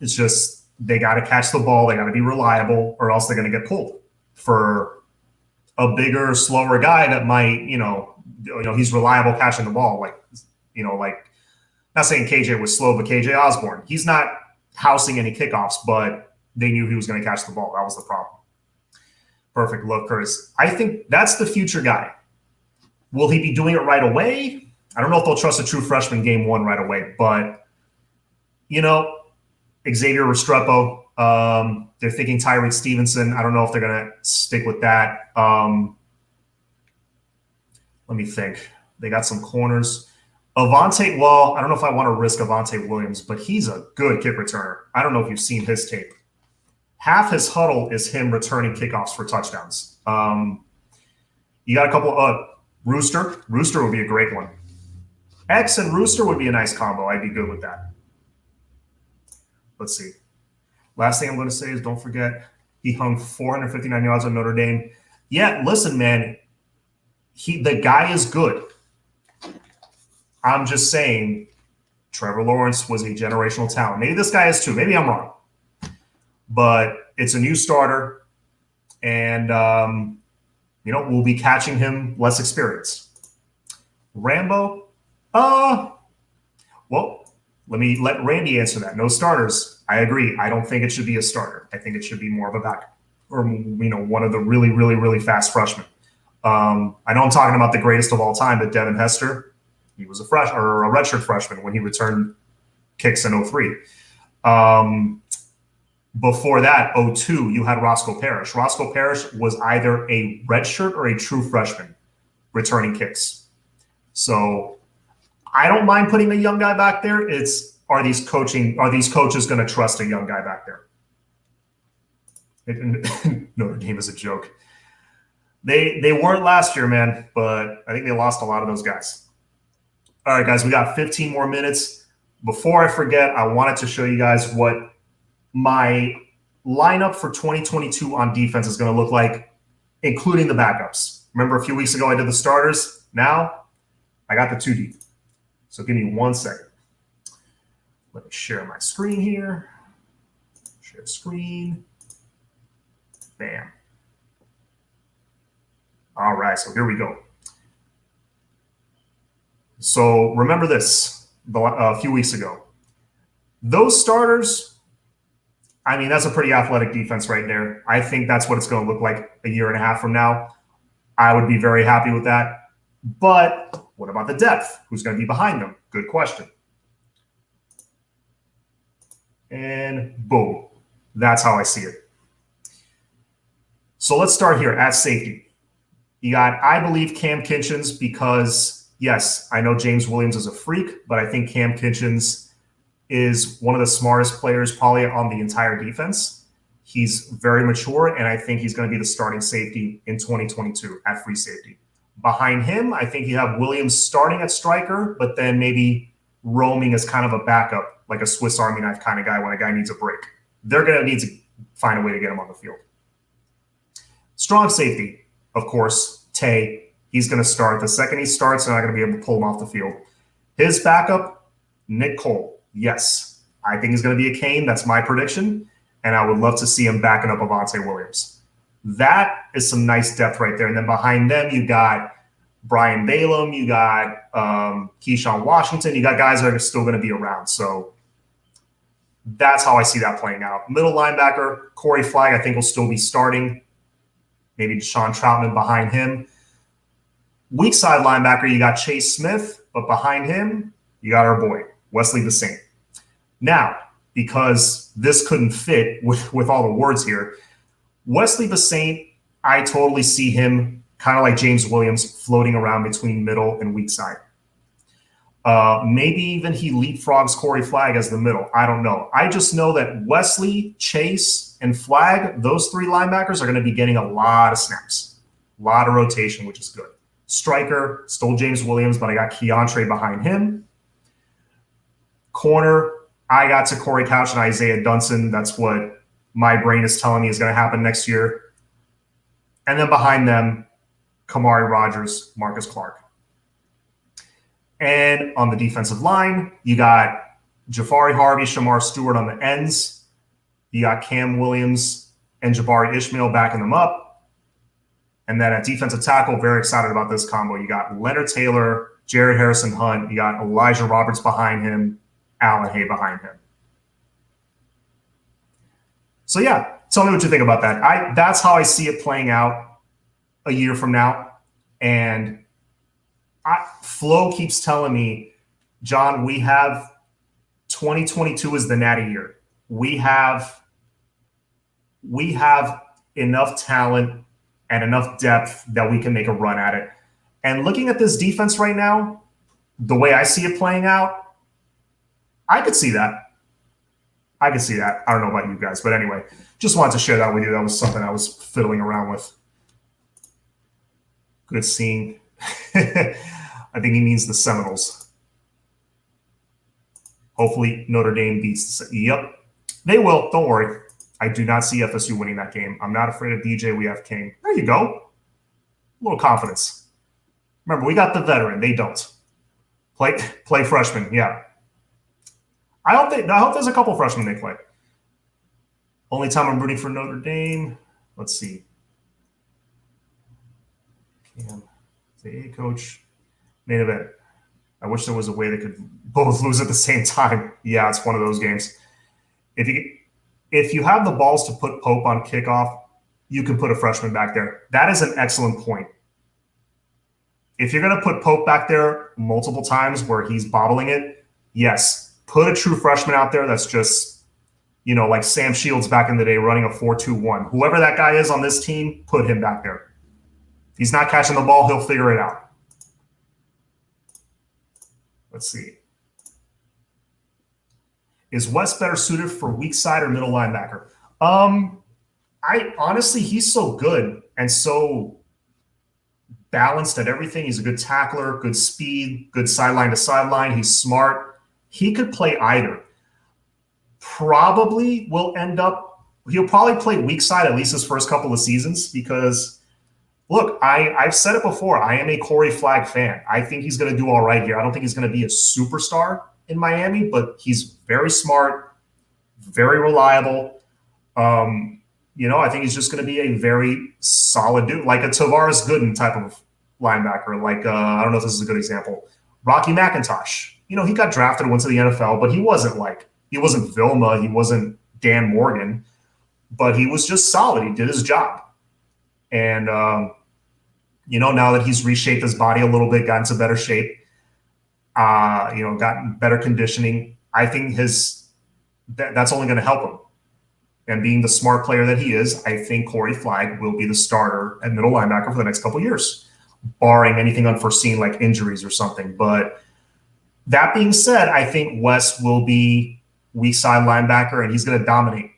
It's just they got to catch the ball. They got to be reliable, or else they're going to get pulled for a bigger, slower guy that might, he's reliable catching the ball. Not saying KJ was slow, but KJ Osborne. He's not housing any kickoffs, but they knew he was going to catch the ball. That was the problem. Perfect. Love Curtis. I think that's the future guy. Will he be doing it right away? I don't know if they'll trust a true freshman game one right away, but, Xavier Restrepo, they're thinking Tyreek Stevenson. I don't know if they're going to stick with that. Let me think. They got some corners. Avonte, well, I don't know if I want to risk Avonte Williams, but he's a good kick returner. I don't know if you've seen his tape. Half his huddle is him returning kickoffs for touchdowns. You got a couple. Rooster. Rooster would be a great one. X and Rooster would be a nice combo. I'd be good with that. Let's see. Last thing I'm going to say is don't forget he hung 459 yards on Notre Dame. Yeah, listen, man. The guy is good. I'm just saying Trevor Lawrence was a generational talent. Maybe this guy is too. Maybe I'm wrong. But it's a new starter. And, we'll be catching him less experience. Rambo? Well, let me let Randy answer that. No starters. I agree. I don't think it should be a starter. I think it should be more of a backup or, one of the really, really, really fast freshmen. I know I'm talking about the greatest of all time, but Devin Hester, he was a redshirt freshman when he returned kicks in 03. Before that, 02, you had Roscoe Parrish. Roscoe Parrish was either a redshirt or a true freshman returning kicks. So I don't mind putting a young guy back there. Are these coaches going to trust a young guy back there? Notre Dame is a joke. They weren't last year, man, but I think they lost a lot of those guys. All right, guys, we got 15 more minutes. Before I forget, I wanted to show you guys what my lineup for 2022 on defense is going to look like, including the backups. Remember a few weeks ago I did the starters? Now I got the 2 deep. So give me 1 second. Let me share my screen here. Share screen. Bam. All right, so here we go. So remember this a few weeks ago. Those starters, I mean, that's a pretty athletic defense right there. I think that's what it's going to look like a year and a half from now. I would be very happy with that. But what about the depth? Who's going to be behind them? Good question. And boom. That's how I see it. So let's start here at safety. You got, I believe, Cam Kinchens because, yes, I know James Williams is a freak, but I think Cam Kinchens is one of the smartest players probably on the entire defense. He's very mature, and I think he's going to be the starting safety in 2022 at free safety. Behind him, I think you have Williams starting at striker, but then maybe roaming as kind of a backup, like a Swiss Army knife kind of guy when a guy needs a break. They're going to need to find a way to get him on the field. Strong safety, of course, Tay. He's going to start. The second he starts, they're not going to be able to pull him off the field. His backup, Nicole. Yes, I think he's going to be a cane. That's my prediction. And I would love to see him backing up Avonte Williams. That is some nice depth right there. And then behind them, you got Brian Balaam, you got Keyshawn Washington, you got guys that are still going to be around. So that's how I see that playing out. Middle linebacker, Corey Flagg, I think will still be starting. Maybe Deshaun Troutman behind him. Weak side linebacker, you got Chase Smith, but behind him, you got our boy, Wesley Bassane. Now, because this couldn't fit with all the words here, Wesley Bassane, I totally see him kind of like James Williams floating around between middle and weak side. Maybe even he leapfrogs Corey Flagg as the middle. I don't know. I just know that Wesley, Chase, and Flagg, those 3 linebackers are going to be getting a lot of snaps, a lot of rotation, which is good. Striker, still James Williams, but I got Keontre behind him. Corner, I got to Corey Couch and Isaiah Dunson. That's what my brain is telling me is going to happen next year. And then behind them, Kamari Rogers, Marcus Clark. And on the defensive line, you got Jafari Harvey, Shamar Stewart on the ends. You got Cam Williams and Jabari Ishmael backing them up. And then at defensive tackle, very excited about this combo. You got Leonard Taylor, Jared Harrison Hunt. You got Elijah Roberts behind him, Alan Hay behind him. So yeah, tell me what you think about that. That's how I see it playing out a year from now. And Flo keeps telling me, John, we have 2022 is the natty year. We have enough talent and enough depth that we can make a run at it. And looking at this defense right now, the way I see it playing out, I could see that. I could see that. I don't know about you guys, but anyway, just wanted to share that with you. That was something I was fiddling around with. Good seeing. I think he means the Seminoles. Hopefully Notre Dame beats the – yep, they will. Don't worry. I do not see FSU winning that game. I'm not afraid of DJ. We have King. There you go. A little confidence. Remember, we got the veteran. They don't. Play freshman. Yeah. I hope there's a couple freshmen they play. Only time I'm rooting for Notre Dame. Let's see. Cam, the A coach, main event. I wish there was a way they could both lose at the same time. Yeah, it's one of those games. If you have the balls to put Pope on kickoff, you can put a freshman back there. That is an excellent point. If you're going to put Pope back there multiple times where he's bobbling it, yes. Put a true freshman out there that's just, like Sam Shields back in the day running a 4-2-1. Whoever that guy is on this team, put him back there. If he's not catching the ball, he'll figure it out. Let's see. Is West better suited for weak side or middle linebacker? Honestly, he's so good and so balanced at everything. He's a good tackler, good speed, good sideline to sideline. He's smart. He could play either. Probably will end up – he'll probably play weak side at least his first couple of seasons because, look, I've said it before. I am a Corey Flagg fan. I think he's going to do all right here. I don't think he's going to be a superstar in Miami, but he's very smart, very reliable. I think he's just going to be a very solid dude, like a Tavares Gooden type of linebacker. Like, I don't know if this is a good example. Rocky McIntosh. He got drafted, went to the NFL, but he wasn't Vilma, he wasn't Dan Morgan, but he was just solid. He did his job. And, now that he's reshaped his body a little bit, got into better shape, gotten better conditioning, I think that's only going to help him. And being the smart player that he is, I think Corey Flagg will be the starter at middle linebacker for the next couple of years, barring anything unforeseen like injuries or something. But that being said, I think West will be weak side linebacker, and he's going to dominate.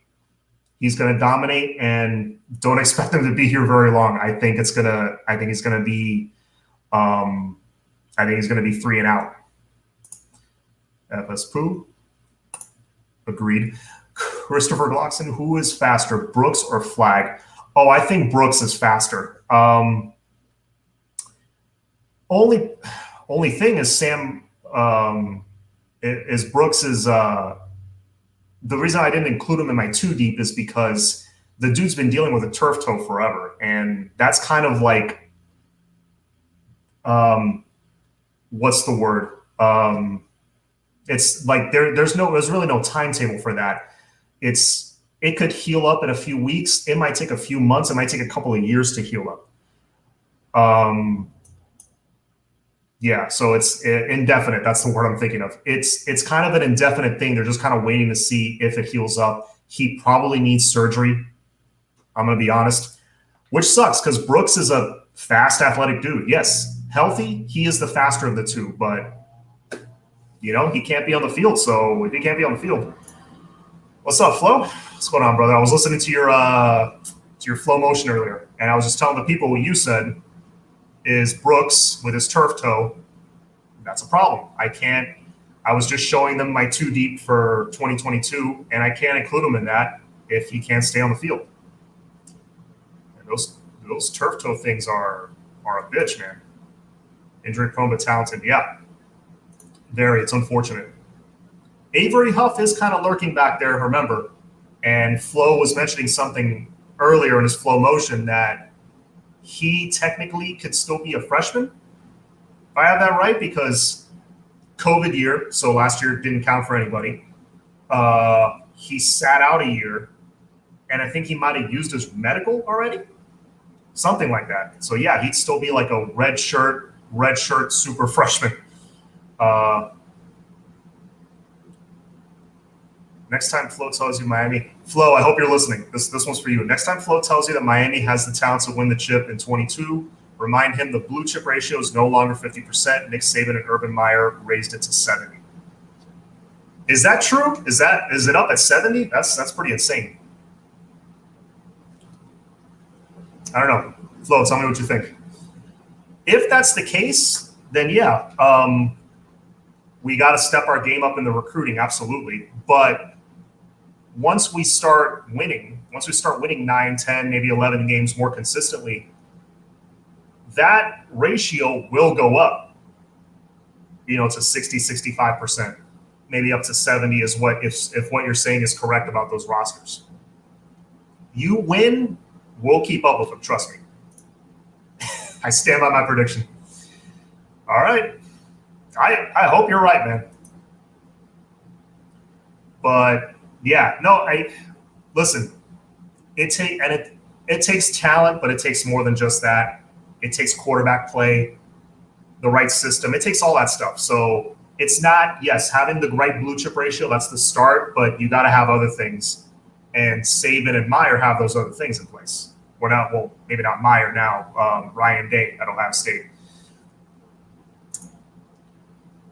He's going to dominate, and don't expect him to be here very long. I think he's going to be 3 and out. FS Pooh. Agreed. Christopher Glockson, who is faster, Brooks or Flagg? Oh, I think Brooks is faster. Only thing is Sam is Brooks is the reason I didn't include him in my 2 deep is because the dude's been dealing with a turf toe forever, and that's kind of like what's the word? It's like there's really no timetable for that. It could heal up in a few weeks. It might take a few months. It might take a couple of years to heal up. Yeah, so it's indefinite. That's the word I'm thinking of. It's kind of an indefinite thing. They're just kind of waiting to see if it heals up. He probably needs surgery. I'm going to be honest, which sucks because Brooks is a fast, athletic dude. Yes, healthy. He is the faster of the two, but he can't be on the field. So if he can't be on the field, what's up, Flo? What's going on, brother? I was listening to your Flow Motion earlier, and I was just telling the people what you said is Brooks with his turf toe. That's a problem. I was just showing them my 2 deep for 2022, and I can't include him in that if he can't stay on the field. And those turf toe things are a bitch, man. Injury prone but talented. Yeah. Very. It's unfortunate. Avery Huff is kind of lurking back there, remember. And Flo was mentioning something earlier in his Flow Motion that he technically could still be a freshman. If I have that right, because COVID year, so last year didn't count for anybody. He sat out a year, and I think he might have used his medical already, something like that. So yeah, he'd still be like a red shirt super freshman. Next time Flo tells you Miami, Flo, I hope you're listening. This one's for you. Next time Flo tells you that Miami has the talent to win the chip in 22 Remind him the blue chip ratio is no longer 50%. Nick Saban and Urban Meyer raised it to 70. Is that true? Is it up at 70? That's pretty insane. I don't know. Flo, tell me what you think. If that's the case, then yeah, we got to step our game up in the recruiting, absolutely. But once we start winning 9, 10, maybe 11 games more consistently, that ratio will go up, to 60, 65%, maybe up to 70 is what, if what you're saying is correct about those rosters. You win, we'll keep up with them, trust me. I stand by my prediction. All right. I hope you're right, man. But yeah, no, listen, it takes talent, but it takes more than just that. It takes quarterback play, the right system. It takes all that stuff. So it's not, yes, having the right blue chip ratio, that's the start, but you got to have other things. And Saban and Meyer have those other things in place. Maybe not Meyer now, Ryan Day at Ohio State.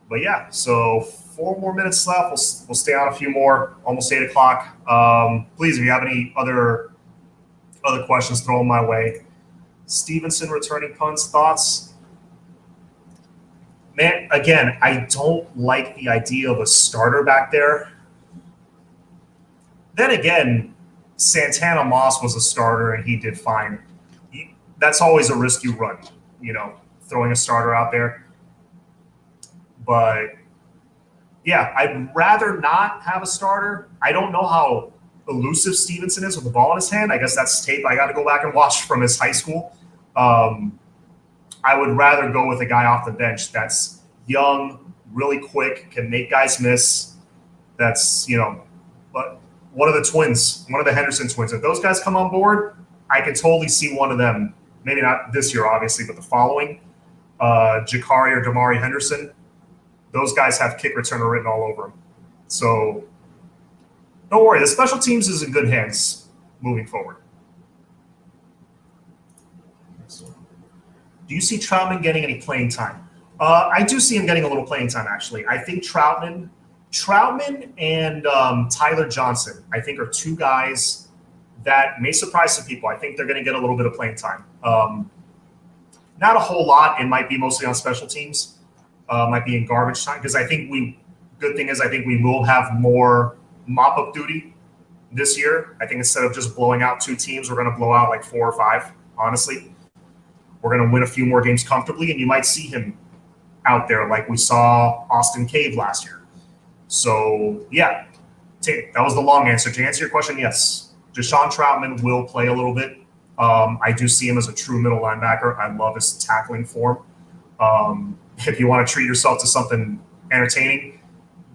But yeah, so 4 more minutes left. We'll stay on a few more, almost 8 o'clock. Please, if you have any other questions, throw them my way. Stevenson returning punts, thoughts? Man, again, I don't like the idea of a starter back there. Then again, Santana Moss was a starter and he did fine. That's always a risk you run, throwing a starter out there. But yeah, I'd rather not have a starter. I don't know how elusive Stevenson is with the ball in his hand. I guess that's tape I got to go back and watch from his high school. I would rather go with a guy off the bench that's young, really quick, can make guys miss. That's, but one of the twins, one of the Henderson twins, if those guys come on board, I can totally see one of them, maybe not this year, obviously, but the following, Jakari or Damari Henderson. Those guys have kick returner written all over them. So don't worry. The special teams is in good hands moving forward. Do you see Troutman getting any playing time? I do see him getting a little playing time, actually. I think Troutman and Tyler Johnson, I think, are two guys that may surprise some people. I think they're going to get a little bit of playing time. Not a whole lot. It might be mostly on special teams. Might be in garbage time, because I think good thing is I think we will have more mop-up duty this year. I think instead of just blowing out 2 teams, we're going to blow out like 4 or 5, honestly. We're going to win a few more games comfortably, and you might see him out there like we saw Austin Cave last year. So, yeah, that was the long answer. To answer your question, yes. Deshaun Troutman will play a little bit. I do see him as a true middle linebacker. I love his tackling form. If you want to treat yourself to something entertaining,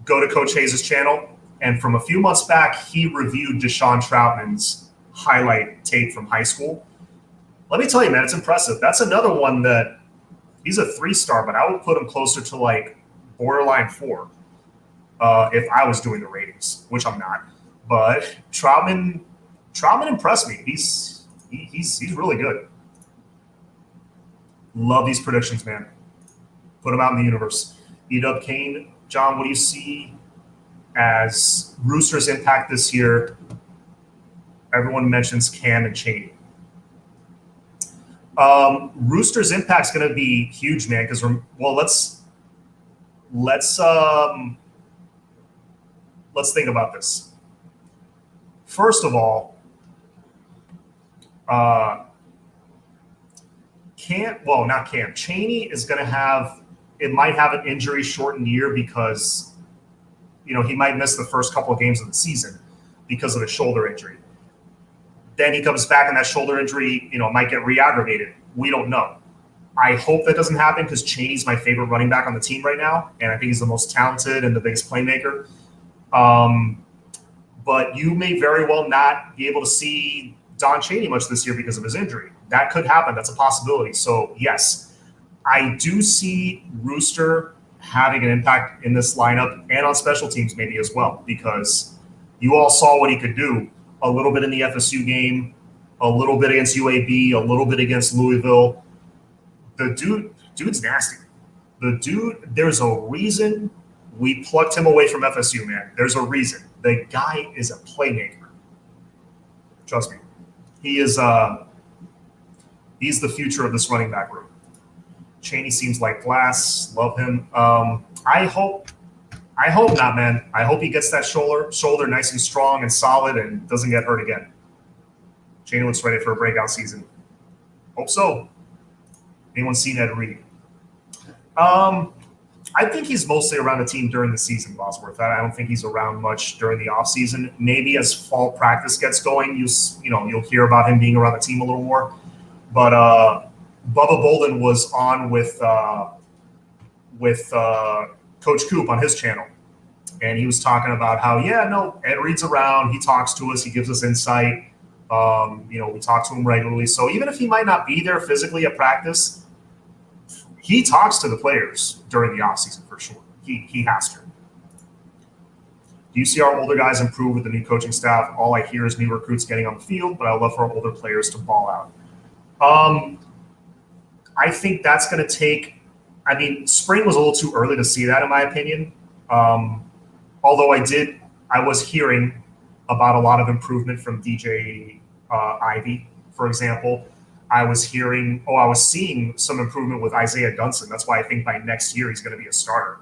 go to Coach Hayes' channel. And from a few months back, he reviewed Deshaun Troutman's highlight tape from high school. Let me tell you, man, it's impressive. That's another one that he's a 3-star, but I would put him closer to like borderline 4 if I was doing the ratings, which I'm not. But Troutman impressed me. He's really good. Love these predictions, man. Put them out in the universe. E-Dub Kane, John, what do you see as Roosters' impact this year? Everyone mentions Cam and Chaney. Roosters' impact is going to be huge, man. Because let's think about this. First of all, Chaney is going to might have an injury shortened year because, he might miss the first couple of games of the season because of a shoulder injury. Then he comes back and that shoulder injury, might get re-aggravated. We don't know. I hope that doesn't happen because Chaney's my favorite running back on the team right now, and I think he's the most talented and the biggest playmaker. But you may very well not be able to see Don Chaney much this year because of his injury. That could happen. That's a possibility. So, yes, I do see Rooster having an impact in this lineup and on special teams maybe as well, because you all saw what he could do a little bit in the FSU game, a little bit against UAB, a little bit against Louisville. dude's nasty. There's a reason we plucked him away from FSU, man. There's a reason. The guy is a playmaker. Trust me. He's the future of this running back room. Chaney seems like glass. Love him. I hope not, man. I hope he gets that shoulder nice and strong and solid and doesn't get hurt again. Chaney looks ready for a breakout season. Hope so. Anyone seen Ed Reed? I think he's mostly around the team during the season, Bosworth. I don't think he's around much during the offseason. Maybe as fall practice gets going, you'll hear about him being around the team a little more. But Bubba Bolden was on with Coach Coop on his channel, and he was talking about how Ed Reed's around. He talks to us. He gives us insight. We talk to him regularly. So even if he might not be there physically at practice, he talks to the players during the offseason for sure. He has to. Do you see our older guys improve with the new coaching staff? All I hear is new recruits getting on the field, but I love for our older players to ball out. I think that's going to take – spring was a little too early to see that, in my opinion. Although I was hearing about a lot of improvement from DJ Ivy, for example. I was seeing some improvement with Isaiah Dunson. That's why I think by next year he's going to be a starter.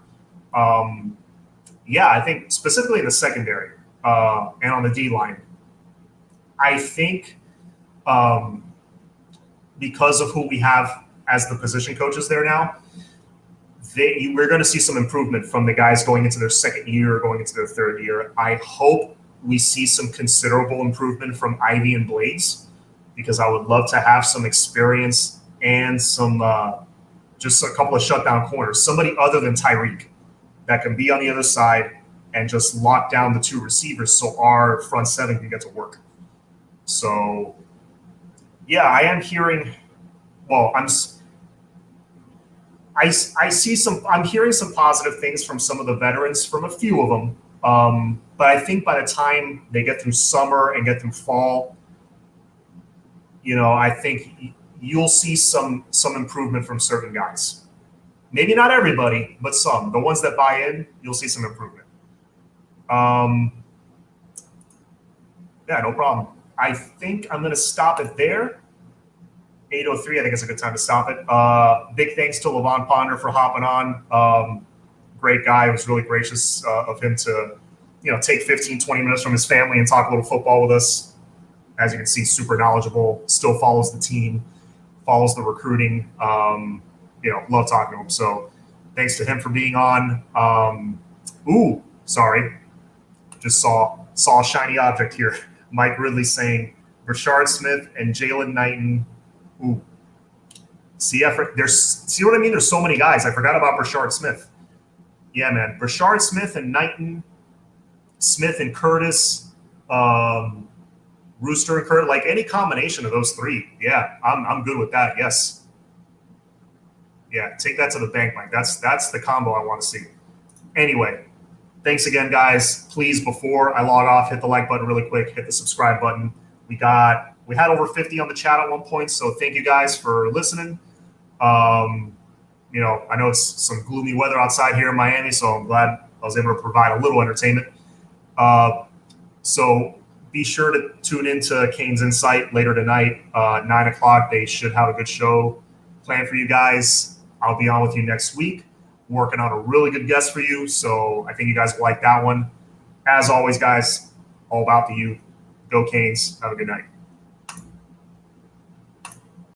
I think specifically in the secondary and on the D-line, I think because of who we have as the position coaches there now, we're going to see some improvement from the guys going into their second year or going into their third year. I hope we see some considerable improvement from Ivy and Blades, because I would love to have some experience and some just a couple of shutdown corners, somebody other than Tyreek that can be on the other side and just lock down the two receivers so our front seven can get to work. So, I am hearing. Well, I'm hearing some positive things from some of the veterans, from a few of them. But I think by the time they get through summer and get through fall, I think you'll see some improvement from certain guys. Maybe not everybody, but some. The ones that buy in, you'll see some improvement. No problem. I think I'm going to stop it there. 8:03, I think it's a good time to stop it. Big thanks to Lovon Ponder for hopping on. Great guy. It was really gracious of him to, take 15, 20 minutes from his family and talk a little football with us. As you can see, super knowledgeable, still follows the team, follows the recruiting. Love talking to him. So thanks to him for being on. Sorry. Just saw a shiny object here. Mike Ridley saying Rashard Smith and Jalen Knighton. See what I mean? There's so many guys. I forgot about Rashard Smith. Yeah, man. Rashard Smith and Knighton, Smith and Curtis, Rooster and Curtis, like any combination of those three. Yeah, I'm good with that. Yes. Yeah, take that to the bank, Mike. That's the combo I want to see. Anyway, thanks again, guys. Please, before I log off, hit the like button really quick. Hit the subscribe button. We had over 50 on the chat at one point, so thank you guys for listening. I know it's some gloomy weather outside here in Miami, so I'm glad I was able to provide a little entertainment. So be sure to tune into CANES Insight later tonight, 9 o'clock. They should have a good show planned for you guys. I'll be on with you next week, working on a really good guest for you, so I think you guys will like that one. As always, guys, all about the U. Go Canes. Have a good night.